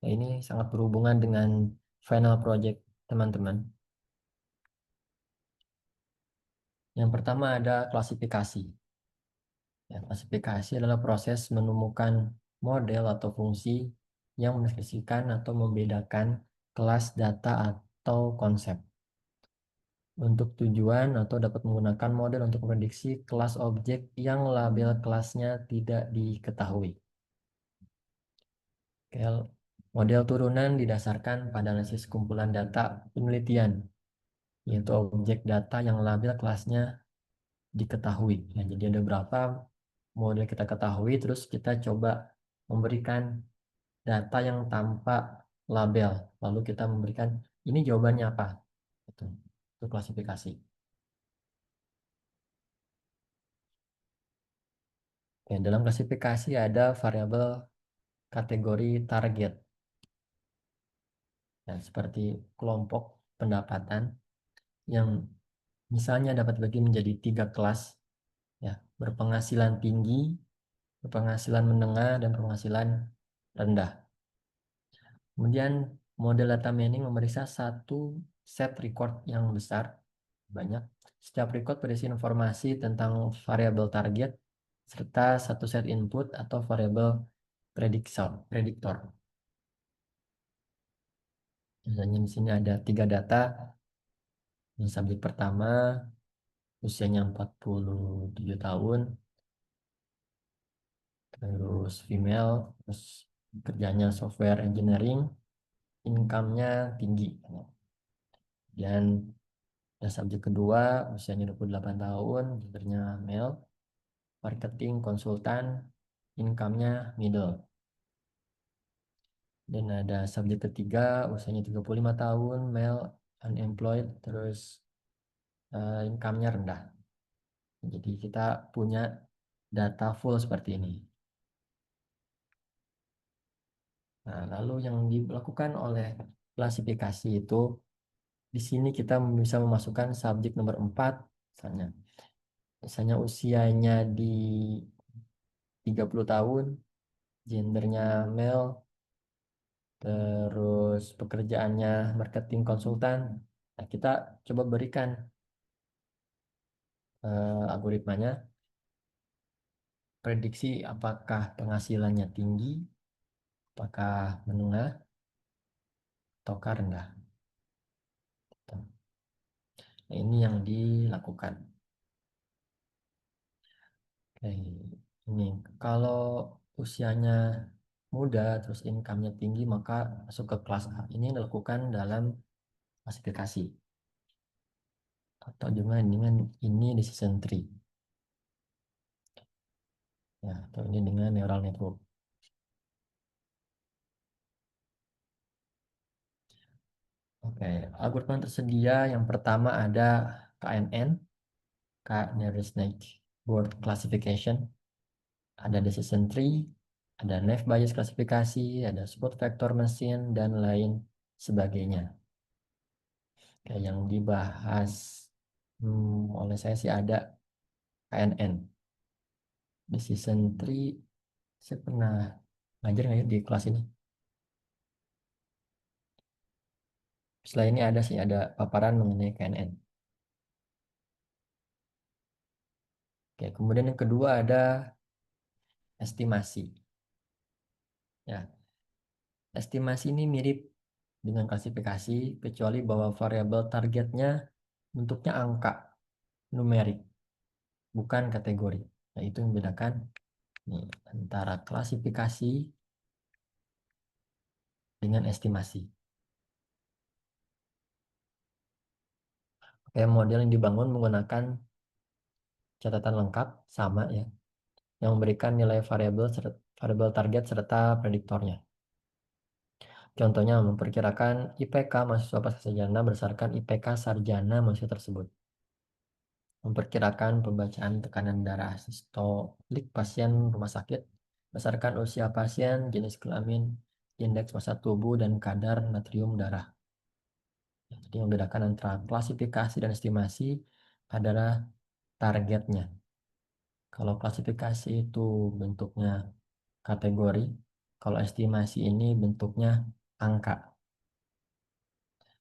Ya, ini sangat berhubungan dengan final project teman-teman. Yang pertama ada klasifikasi. Ya, klasifikasi adalah proses menemukan model atau fungsi yang mendeskripsikan atau membedakan kelas data atau konsep. Untuk tujuan atau dapat menggunakan model untuk memprediksi kelas objek yang label kelasnya tidak diketahui. Model turunan didasarkan pada analisis kumpulan data penelitian, yaitu objek data yang label kelasnya diketahui. Nah, jadi ada berapa model kita ketahui, terus kita coba memberikan data yang tanpa label, lalu kita memberikan ini jawabannya apa, itu klasifikasi. Oke, dalam klasifikasi ada variabel kategori target, dan seperti kelompok pendapatan yang misalnya dapat dibagi menjadi 3 kelas, ya, berpenghasilan tinggi, berpenghasilan menengah, dan berpenghasilan rendah. Kemudian model data mining memeriksa satu set record yang besar, banyak. Setiap record berisi informasi tentang variabel target serta satu set input atau variabel prediktor. Misalnya di sini ada 3 data. Ini subjek pertama usianya 47 tahun, terus female, terus kerjanya software engineering, income-nya tinggi. Dan subjek kedua usianya 28 tahun, gendernya male, marketing konsultan, income-nya middle. Dan ada subjek ketiga usianya 35 tahun, male, unemployed, terus income-nya rendah. Jadi kita punya data full seperti ini. Nah, lalu yang dilakukan oleh klasifikasi itu, di sini kita bisa memasukkan subjek nomor 4, misalnya usianya di 30 tahun, gendernya male, terus pekerjaannya marketing konsultan. Nah, kita coba berikan algoritmanya, prediksi apakah penghasilannya tinggi, apakah menengah, ataukah rendah. Nah, ini yang dilakukan. Oke, ini kalau usianya muda terus income-nya tinggi maka masuk ke kelas A. Ini dilakukan dalam klasifikasi atau juga dengan ini decision tree. Ya, atau ini dengan neural network. Oke, algoritma tersedia yang pertama ada KNN, Nearest Neighbor Classification, ada decision tree, ada naive Bayes klasifikasi, ada support vector machine, dan lain sebagainya. Kayak yang dibahas oleh saya sih ada KNN. Decision tree, saya pernah ngajar nggak ya di kelas ini? Setelah ini ada sih, ada paparan mengenai KNN. Oke, kemudian yang kedua ada estimasi. Ya, estimasi ini mirip dengan klasifikasi, kecuali bahwa variabel targetnya bentuknya angka, numerik, bukan kategori. Nah, itu yang membedakan nih, antara klasifikasi dengan estimasi. model yang dibangun menggunakan catatan lengkap sama ya, yang memberikan nilai variabel target serta prediktornya. Contohnya memperkirakan IPK mahasiswa pasca sarjana berdasarkan IPK sarjana mahasiswa tersebut. Memperkirakan pembacaan tekanan darah sistolik pasien rumah sakit berdasarkan usia pasien, jenis kelamin, indeks massa tubuh, dan kadar natrium darah. Jadi yang membedakan antara klasifikasi dan estimasi adalah targetnya. Kalau klasifikasi itu bentuknya kategori, kalau estimasi ini bentuknya angka.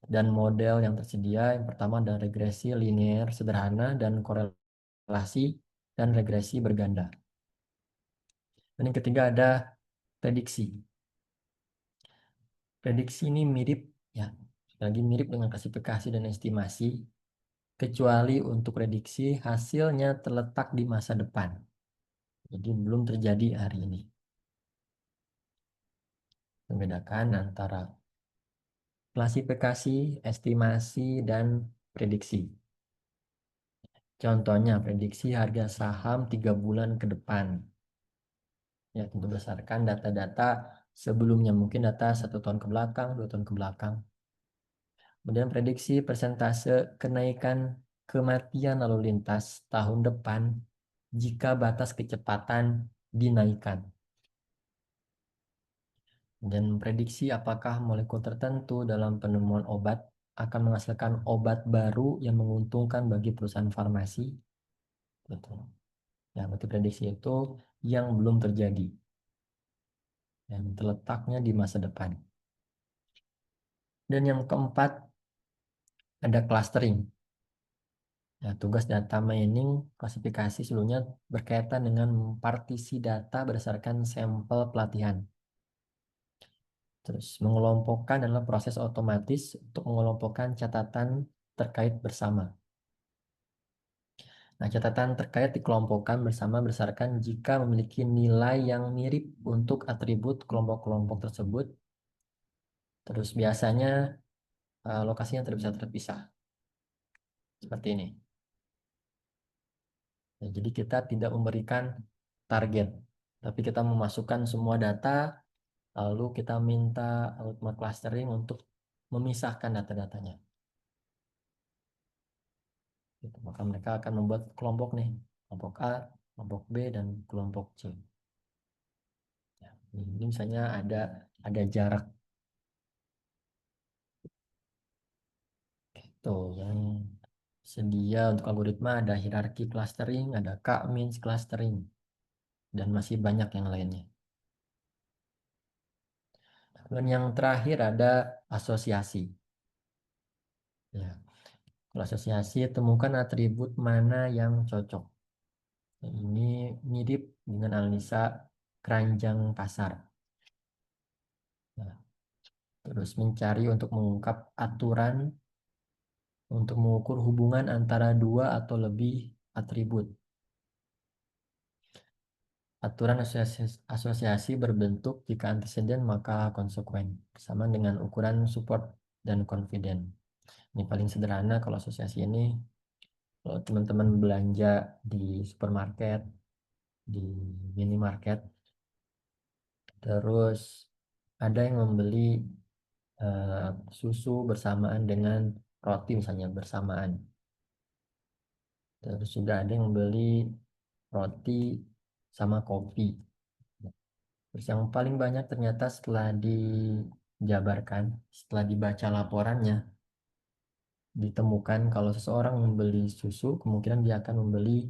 Dan model yang tersedia yang pertama adalah regresi linear sederhana dan korelasi dan regresi berganda. Dan yang ketiga ada prediksi. Prediksi ini mirip ya, lagi mirip dengan klasifikasi dan estimasi, kecuali untuk prediksi hasilnya terletak di masa depan. Jadi belum terjadi hari ini. Membedakan antara klasifikasi, estimasi, dan prediksi. Contohnya prediksi harga saham 3 bulan ke depan. Ya, tentu berdasarkan data-data sebelumnya, mungkin data 1 tahun ke belakang, 2 tahun ke belakang. Kemudian prediksi persentase kenaikan kematian lalu lintas tahun depan jika batas kecepatan dinaikkan. Dan prediksi apakah molekul tertentu dalam penemuan obat akan menghasilkan obat baru yang menguntungkan bagi perusahaan farmasi. Betul. Ya, berarti prediksi itu yang belum terjadi. Dan terletaknya di masa depan. Dan yang keempat, ada clustering. Ya, tugas data mining klasifikasi seluruhnya berkaitan dengan partisi data berdasarkan sampel pelatihan. Terus mengelompokkan adalah proses otomatis untuk mengelompokkan catatan terkait bersama. Nah, catatan terkait dikelompokkan bersama berdasarkan jika memiliki nilai yang mirip untuk atribut kelompok-kelompok tersebut. Terus biasanya lokasinya bisa terpisah. Seperti ini. Nah, jadi kita tidak memberikan target, tapi kita memasukkan semua data, lalu kita minta algoritma clustering untuk memisahkan data-datanya. Gitu. Maka mereka akan membuat kelompok nih, kelompok A, kelompok B, dan kelompok C. Ya, ini misalnya ada jarak. Itu yang sedia untuk algoritma ada hierarki clustering, ada K-means clustering, dan masih banyak yang lainnya. Dan yang terakhir ada asosiasi. Ya. Kalau asosiasi, temukan atribut mana yang cocok. Ini mirip dengan analisa keranjang pasar. Nah, terus mencari untuk mengungkap aturan untuk mengukur hubungan antara 2 atau lebih atribut. Aturan asosiasi berbentuk jika anteseden maka konsekuen, sama dengan ukuran support dan confident. Ini paling sederhana kalau asosiasi ini. Kalau teman-teman belanja di supermarket, di minimarket, terus ada yang membeli susu bersamaan dengan roti misalnya bersamaan. Terus juga ada yang membeli roti sama kopi. Terus yang paling banyak ternyata setelah dijabarkan, setelah dibaca laporannya, ditemukan kalau seseorang membeli susu, kemungkinan dia akan membeli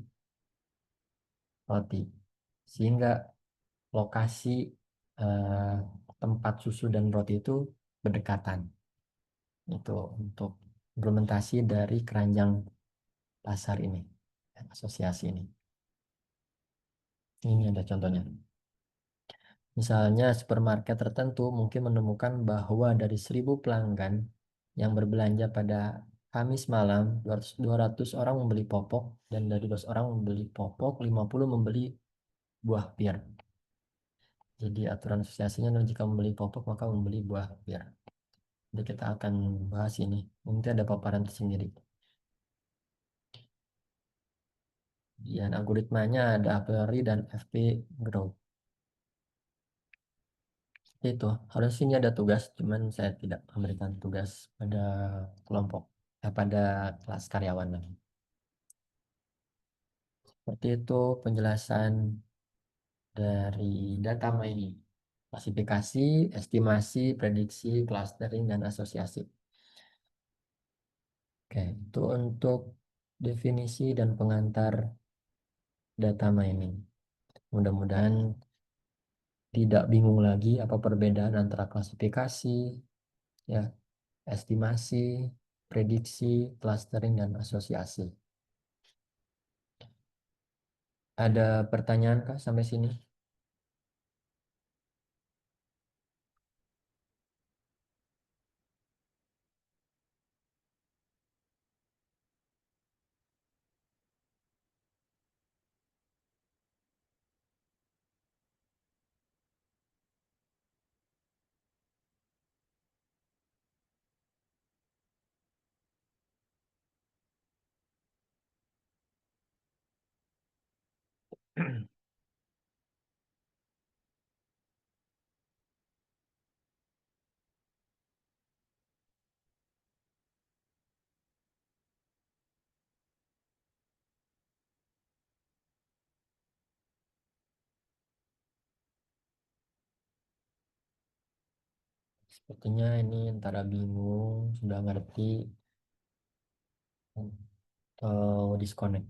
roti. Sehingga lokasi eh, tempat susu dan roti itu berdekatan. Itu untuk implementasi dari keranjang pasar ini, asosiasi ini. Ini ada contohnya. Misalnya supermarket tertentu mungkin menemukan bahwa dari 1.000 pelanggan yang berbelanja pada Kamis malam, 200 orang membeli popok, dan dari 200 orang membeli popok, 50 membeli buah pir. Jadi aturan asosiasinya adalah jika membeli popok maka membeli buah pir. Jadi kita akan bahas ini. Nanti ada paparan tersendiri. Dan algoritmanya ada a priori dan FP grow. Itu harusnya ini ada tugas, cuman saya tidak memberikan tugas pada kelompok, pada kelas karyawan. Seperti itu penjelasan dari data mining, klasifikasi, estimasi, prediksi, clustering, dan asosiasi. Oke, itu untuk definisi dan pengantar data mining. Mudah-mudahan tidak bingung lagi apa perbedaan antara klasifikasi, ya, estimasi, prediksi, clustering, dan asosiasi. Ada pertanyaan kah sampai sini? Sepertinya ini antara bingung, sudah ngerti, atau disconnect.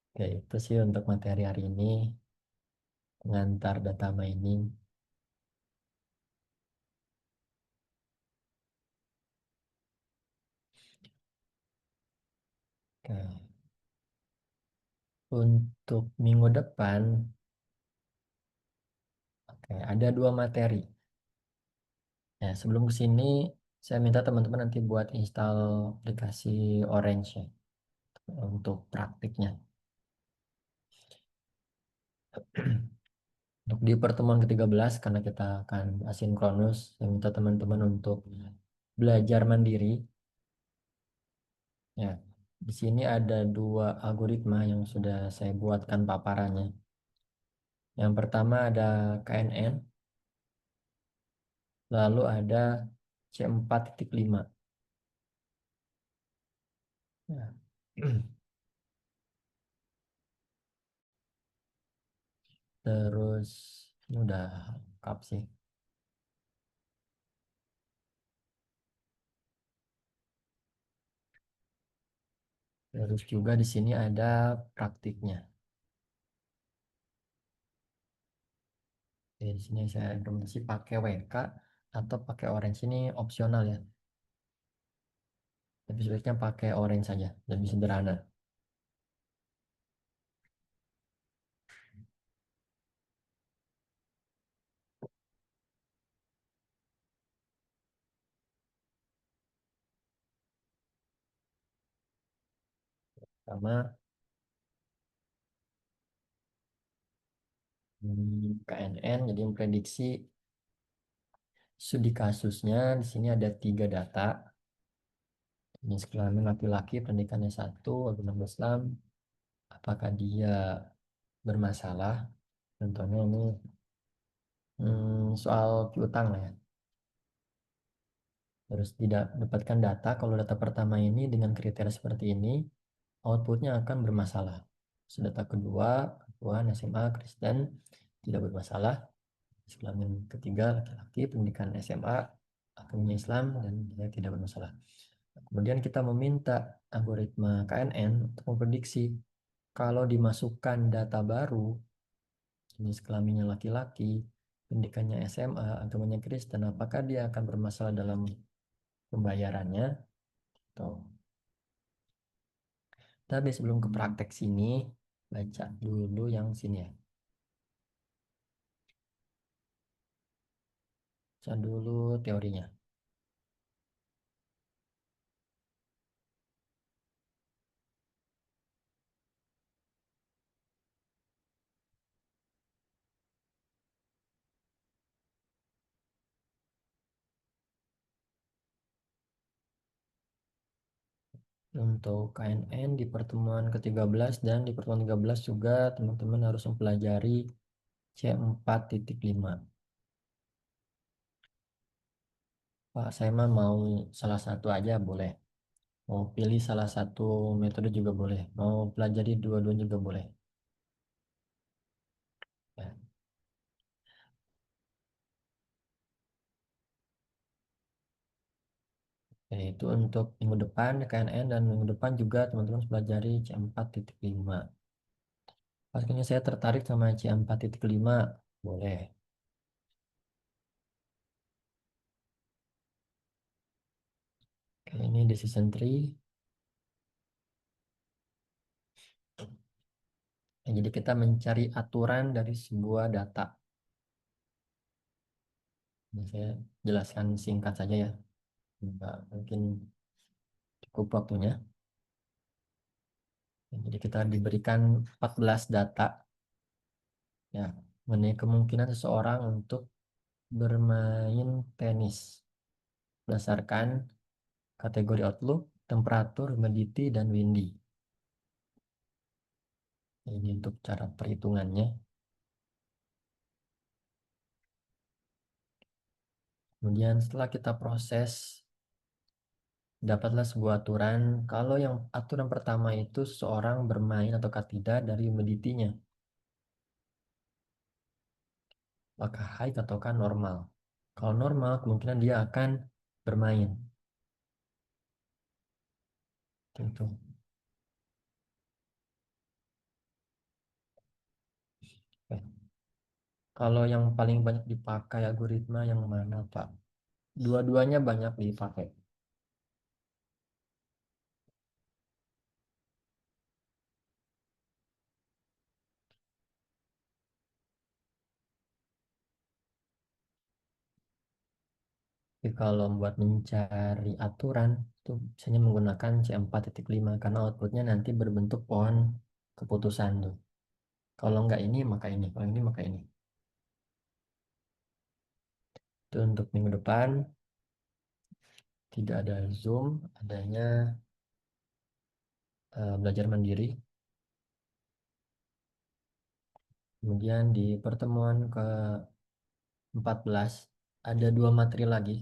Oke, itu sih untuk materi hari ini, pengantar data mining. Oke. Untuk minggu depan, oke, ada 2 materi. Ya, sebelum ke sini, saya minta teman-teman nanti buat install aplikasi Orange ya, untuk praktiknya. Untuk di pertemuan ke-13, karena kita akan asinkronus, saya minta teman-teman untuk belajar mandiri. Ya, di sini ada 2 algoritma yang sudah saya buatkan paparannya. Yang pertama ada KNN, lalu ada C4.5. Ya. Terus ini udah lengkap sih. Terus juga di sini ada praktiknya. Jadi di sini saya rekomendasi pakai WK atau pakai Orange, ini opsional ya. Tapi sebaiknya pakai Orange saja, lebih sederhana. Sama KNN, jadi memprediksi studi kasusnya. Di sini ada 3 data. Jenis kelamin laki-laki, pendidikannya 1, agama Islam, apakah dia bermasalah. Contohnya ini soal piutang lah ya. Terus tidak dapatkan data, kalau data pertama ini dengan kriteria seperti ini, outputnya akan bermasalah. Terus data kedua, Tuhan SMA Kristen tidak bermasalah. Jenis kelamin ketiga laki-laki, pendidikan SMA, agamanya Islam, dan dia tidak bermasalah. Kemudian kita meminta algoritma KNN untuk memprediksi kalau dimasukkan data baru, jenis kelaminnya laki-laki, pendidikannya SMA, agamanya Kristen, apakah dia akan bermasalah dalam pembayarannya? Tuh. Tapi sebelum ke praktek sini, baca dulu yang sini ya. Baca dulu teorinya. Untuk KNN di pertemuan ke-13 dan di pertemuan 13 juga teman-teman harus mempelajari C4.5. Pak, saya mah mau salah satu aja boleh. Mau pilih salah satu metode juga boleh. Mau pelajari dua-duanya juga boleh. Ya. Yaitu untuk minggu depan KNN dan minggu depan juga teman-teman pelajari C4.5. Pastinya saya tertarik sama C4.5, boleh. Oke, ini decision tree. Ya, jadi kita mencari aturan dari sebuah data. Ini saya jelaskan singkat saja ya. Nggak mungkin cukup waktunya. Ya, jadi kita diberikan 14 data ya mengenai kemungkinan seseorang untuk bermain tenis berdasarkan kategori outlook, temperatur, humidity, dan windy. Ini untuk cara perhitungannya. Kemudian setelah kita proses, dapatlah sebuah aturan. Kalau yang aturan pertama itu seseorang bermain atau tidak dari humidity-nya. Apakah high ataukah normal. Kalau normal, kemungkinan dia akan bermain. Itu. Oke. Kalau yang paling banyak dipakai algoritma yang mana, Pak? Dua-duanya banyak dipakai. Tapi kalau buat mencari aturan, itu biasanya menggunakan C4.5 karena outputnya nanti berbentuk pohon keputusan tuh. Kalau nggak ini, maka ini. Kalau ini, maka ini. Itu untuk minggu depan. Tidak ada Zoom, adanya belajar mandiri. Kemudian di pertemuan ke-14 ada dua materi lagi.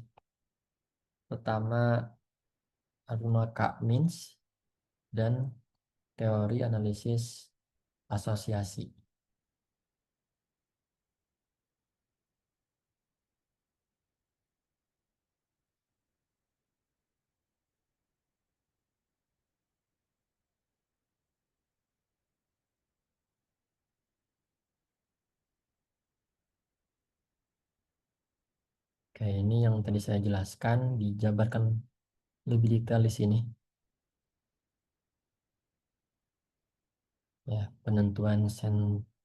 Pertama, Aruna K-means dan teori analisis asosiasi. Oke, ini yang tadi saya jelaskan dijabarkan lebih detail di sini. Ya, penentuan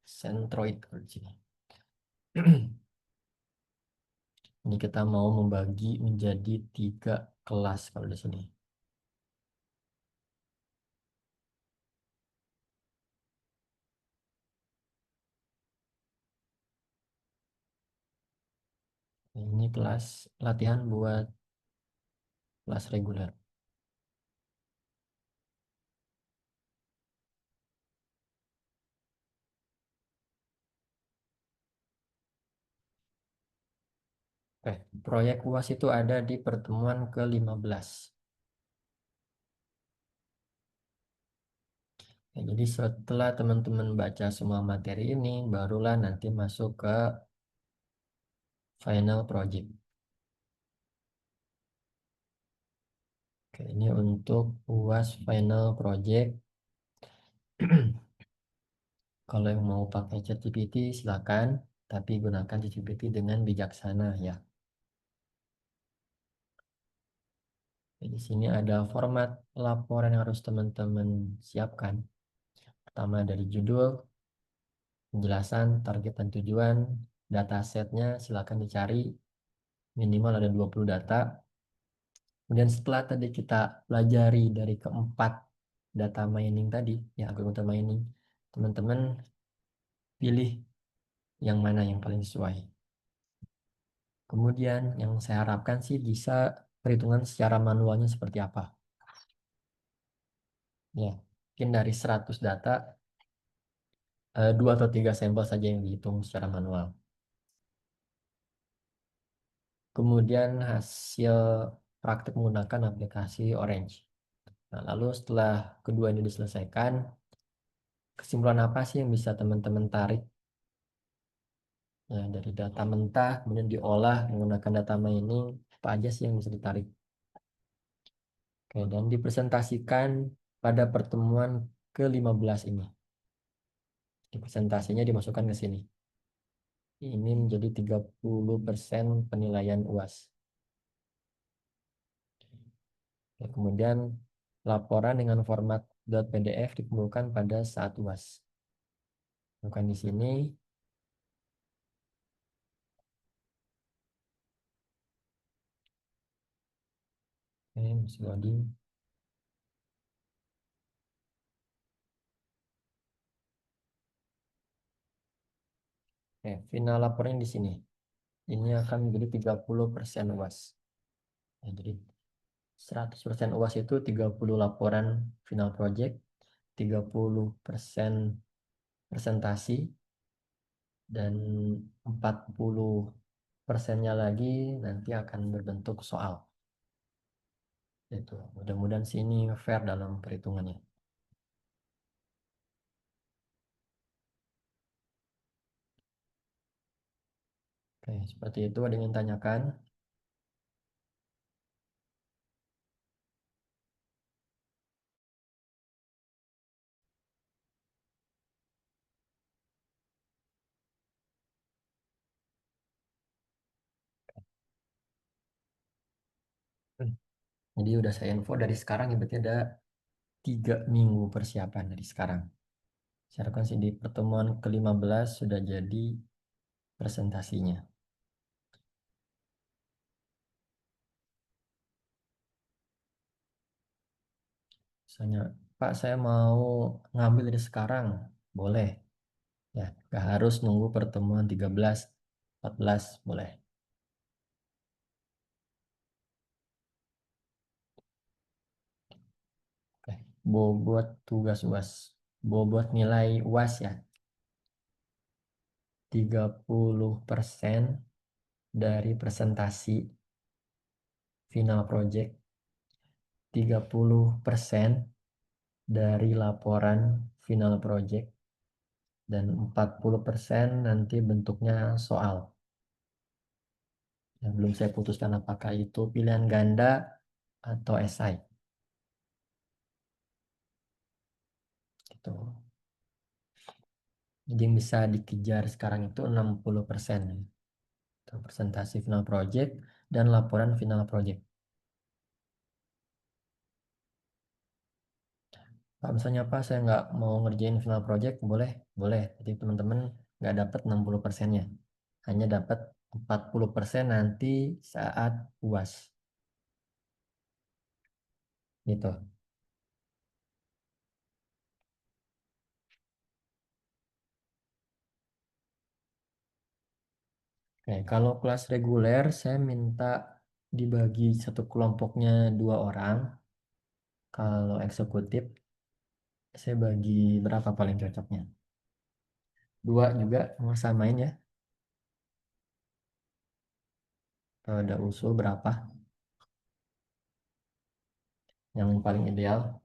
centroid di sini. Ini kita mau membagi menjadi 3 kelas kalau di sini. Ini kelas latihan buat kelas reguler. Oke, proyek UAS itu ada di pertemuan ke-15. Ya, jadi setelah teman-teman baca semua materi ini, barulah nanti masuk ke final project. Oke, ini untuk UAS final project. Kalau yang mau pakai ChatGPT silakan, tapi gunakan ChatGPT dengan bijaksana ya. Di sini ada format laporan yang harus teman-teman siapkan. Pertama dari judul, penjelasan, target dan tujuan, datasetnya silakan dicari, minimal ada 20 data. Kemudian setelah tadi kita pelajari dari keempat data mining tadi, ya algoritma mining, teman-teman pilih yang mana yang paling sesuai. Kemudian yang saya harapkan sih bisa perhitungan secara manualnya seperti apa. Ya, mungkin dari 100 data, 2 atau 3 sampel saja yang dihitung secara manual. Kemudian hasil praktik menggunakan aplikasi Orange. Nah, lalu setelah kedua ini diselesaikan, kesimpulan apa sih yang bisa teman-teman tarik? Ya, dari data mentah, kemudian diolah menggunakan data mining, apa aja sih yang bisa ditarik? Oke, dan dipresentasikan pada pertemuan ke-15 ini. Di presentasinya dimasukkan ke sini. Ini menjadi 30% penilaian UAS. Ya, kemudian laporan dengan format .pdf dikumpulkan pada saat UAS. Bukan di sini. Oke, masih loading. Oke, final laporan di sini. Ini akan menjadi 30% UAS. Ya, jadi 100% UAS itu 30 laporan final project, 30% presentasi, dan 40%-nya lagi nanti akan berbentuk soal. Itu mudah-mudahan sini fair dalam perhitungannya. Oke, seperti itu. Ada yang ingin tanyakan? Jadi udah saya info dari sekarang ya, berarti ada 3 minggu persiapan dari sekarang. Saya harapkan sih di pertemuan ke-15 sudah jadi presentasinya. Misalnya, Pak, saya mau ngambil dari sekarang. Boleh. Ya, nggak harus nunggu pertemuan 13, 14, boleh. Oke, bobot tugas UAS. Bobot nilai UAS ya. 30% dari presentasi final project. 30% dari laporan final project. Dan 40% nanti bentuknya soal. Yang belum saya putuskan apakah itu pilihan ganda atau esai. Gitu. Jadi yang bisa dikejar sekarang itu 60%. Itu presentasi final project dan laporan final project. Pak, misalnya Pak, saya nggak mau ngerjain final project, boleh? Boleh. Jadi teman-teman nggak dapat 60%-nya. Hanya dapat 40% nanti saat UAS. Gitu. Oke, kalau kelas reguler saya minta dibagi satu kelompoknya 2 orang. Kalau eksekutif saya bagi berapa paling cocoknya? 2 juga mau samain ya. Kalau ada usul berapa yang paling ideal?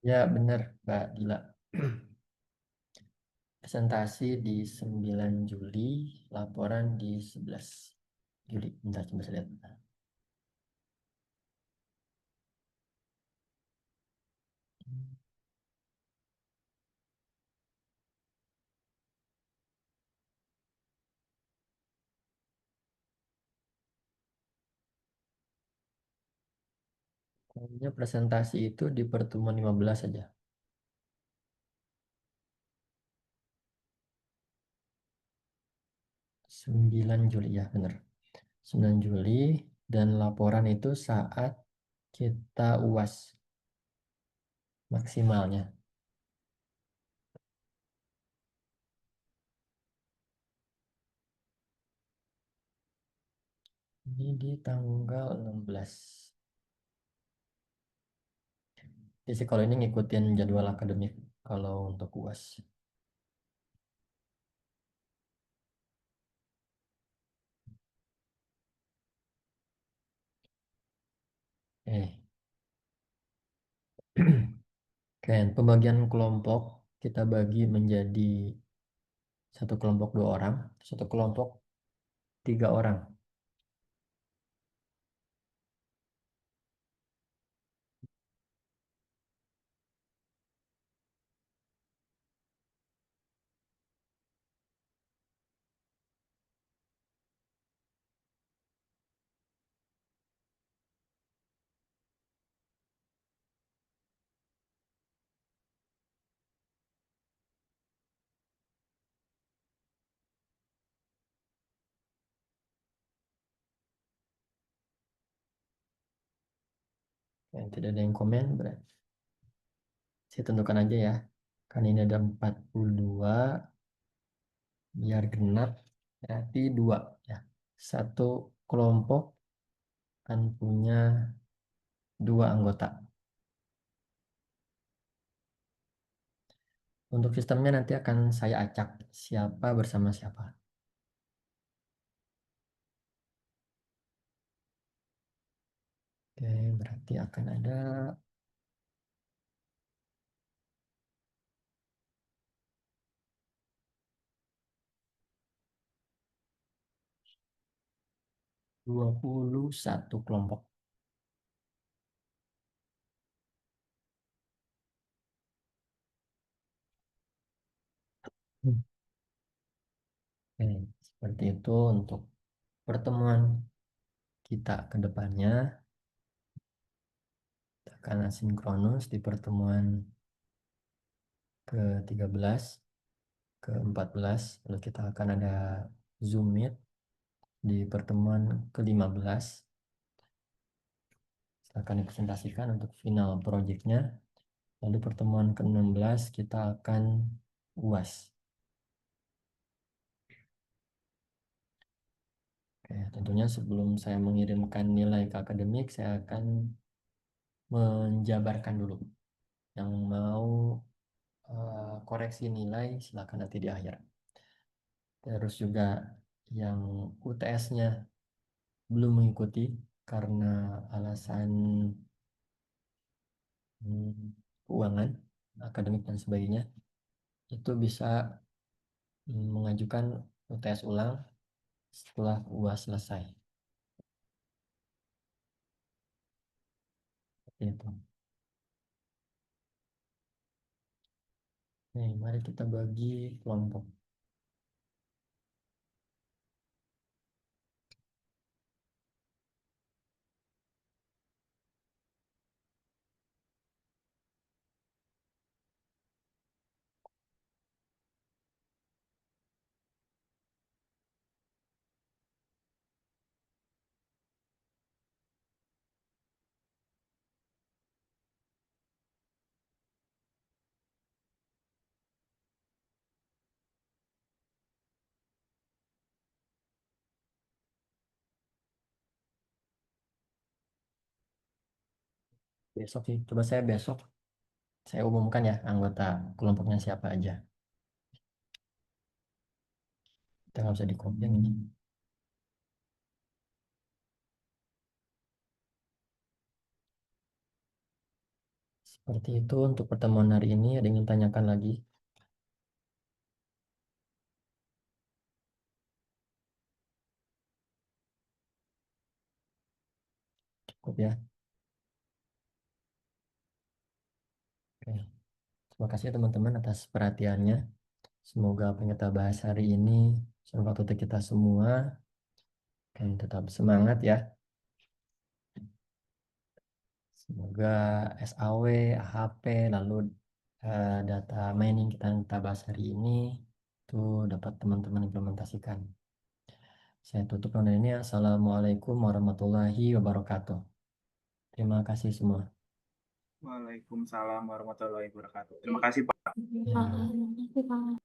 Ya benar Mbak Dila. Presentasi di 9 Juli, laporan di 11 Juli. Bentar, coba saya lihat. Pokoknya presentasi itu di pertemuan 15 saja. 9 Juli ya, benar. 9 Juli dan laporan itu saat kita UAS maksimalnya. Ini di tanggal 16. Jadi sih kalau ini ngikutin jadwal akademik kalau untuk UAS. Oke, pembagian kelompok kita bagi menjadi satu kelompok 2 orang, satu kelompok 3 orang. Yang tidak ada yang komen berarti saya tentukan aja ya. Kan ini ada 42 biar genap berarti 2 ya. Satu kelompok kan punya 2 anggota. Untuk sistemnya nanti akan saya acak siapa bersama siapa. Oke, berarti akan ada 21 kelompok. Oke, seperti itu untuk pertemuan kita ke depannya. Kita akan asinkronus di pertemuan ke-13, ke-14, lalu kita akan ada Zoom Meet di pertemuan ke-15. Akan dipresentasikan untuk final projectnya. Lalu pertemuan ke-16 kita akan UAS. Oke, tentunya sebelum saya mengirimkan nilai ke akademik, saya akan menjabarkan dulu. Yang mau koreksi nilai silakan nanti di akhir. Terus juga yang UTS-nya belum mengikuti karena alasan keuangan, akademik dan sebagainya, itu bisa mengajukan UTS ulang setelah UAS selesai. Seperti itu. Oke, mari kita bagi kelompok. Besok sih, coba saya besok saya umumkan ya anggota kelompoknya siapa aja. Kita nggak usah di-copy yang ini. Seperti itu untuk pertemuan hari ini. Ada yang ingin tanyakan lagi? Cukup ya. Oke. Terima kasih teman-teman atas perhatiannya. Semoga apa yang kita bahas hari ini bermanfaat untuk kita semua. Oke, tetap semangat ya. Semoga SAW, AHP, lalu data mining kita bahas hari ini itu dapat teman-teman implementasikan. Saya tutup dengan ini. Assalamualaikum warahmatullahi wabarakatuh. Terima kasih semua. Waalaikumsalam warahmatullahi wabarakatuh. Terima kasih Pak. Ya.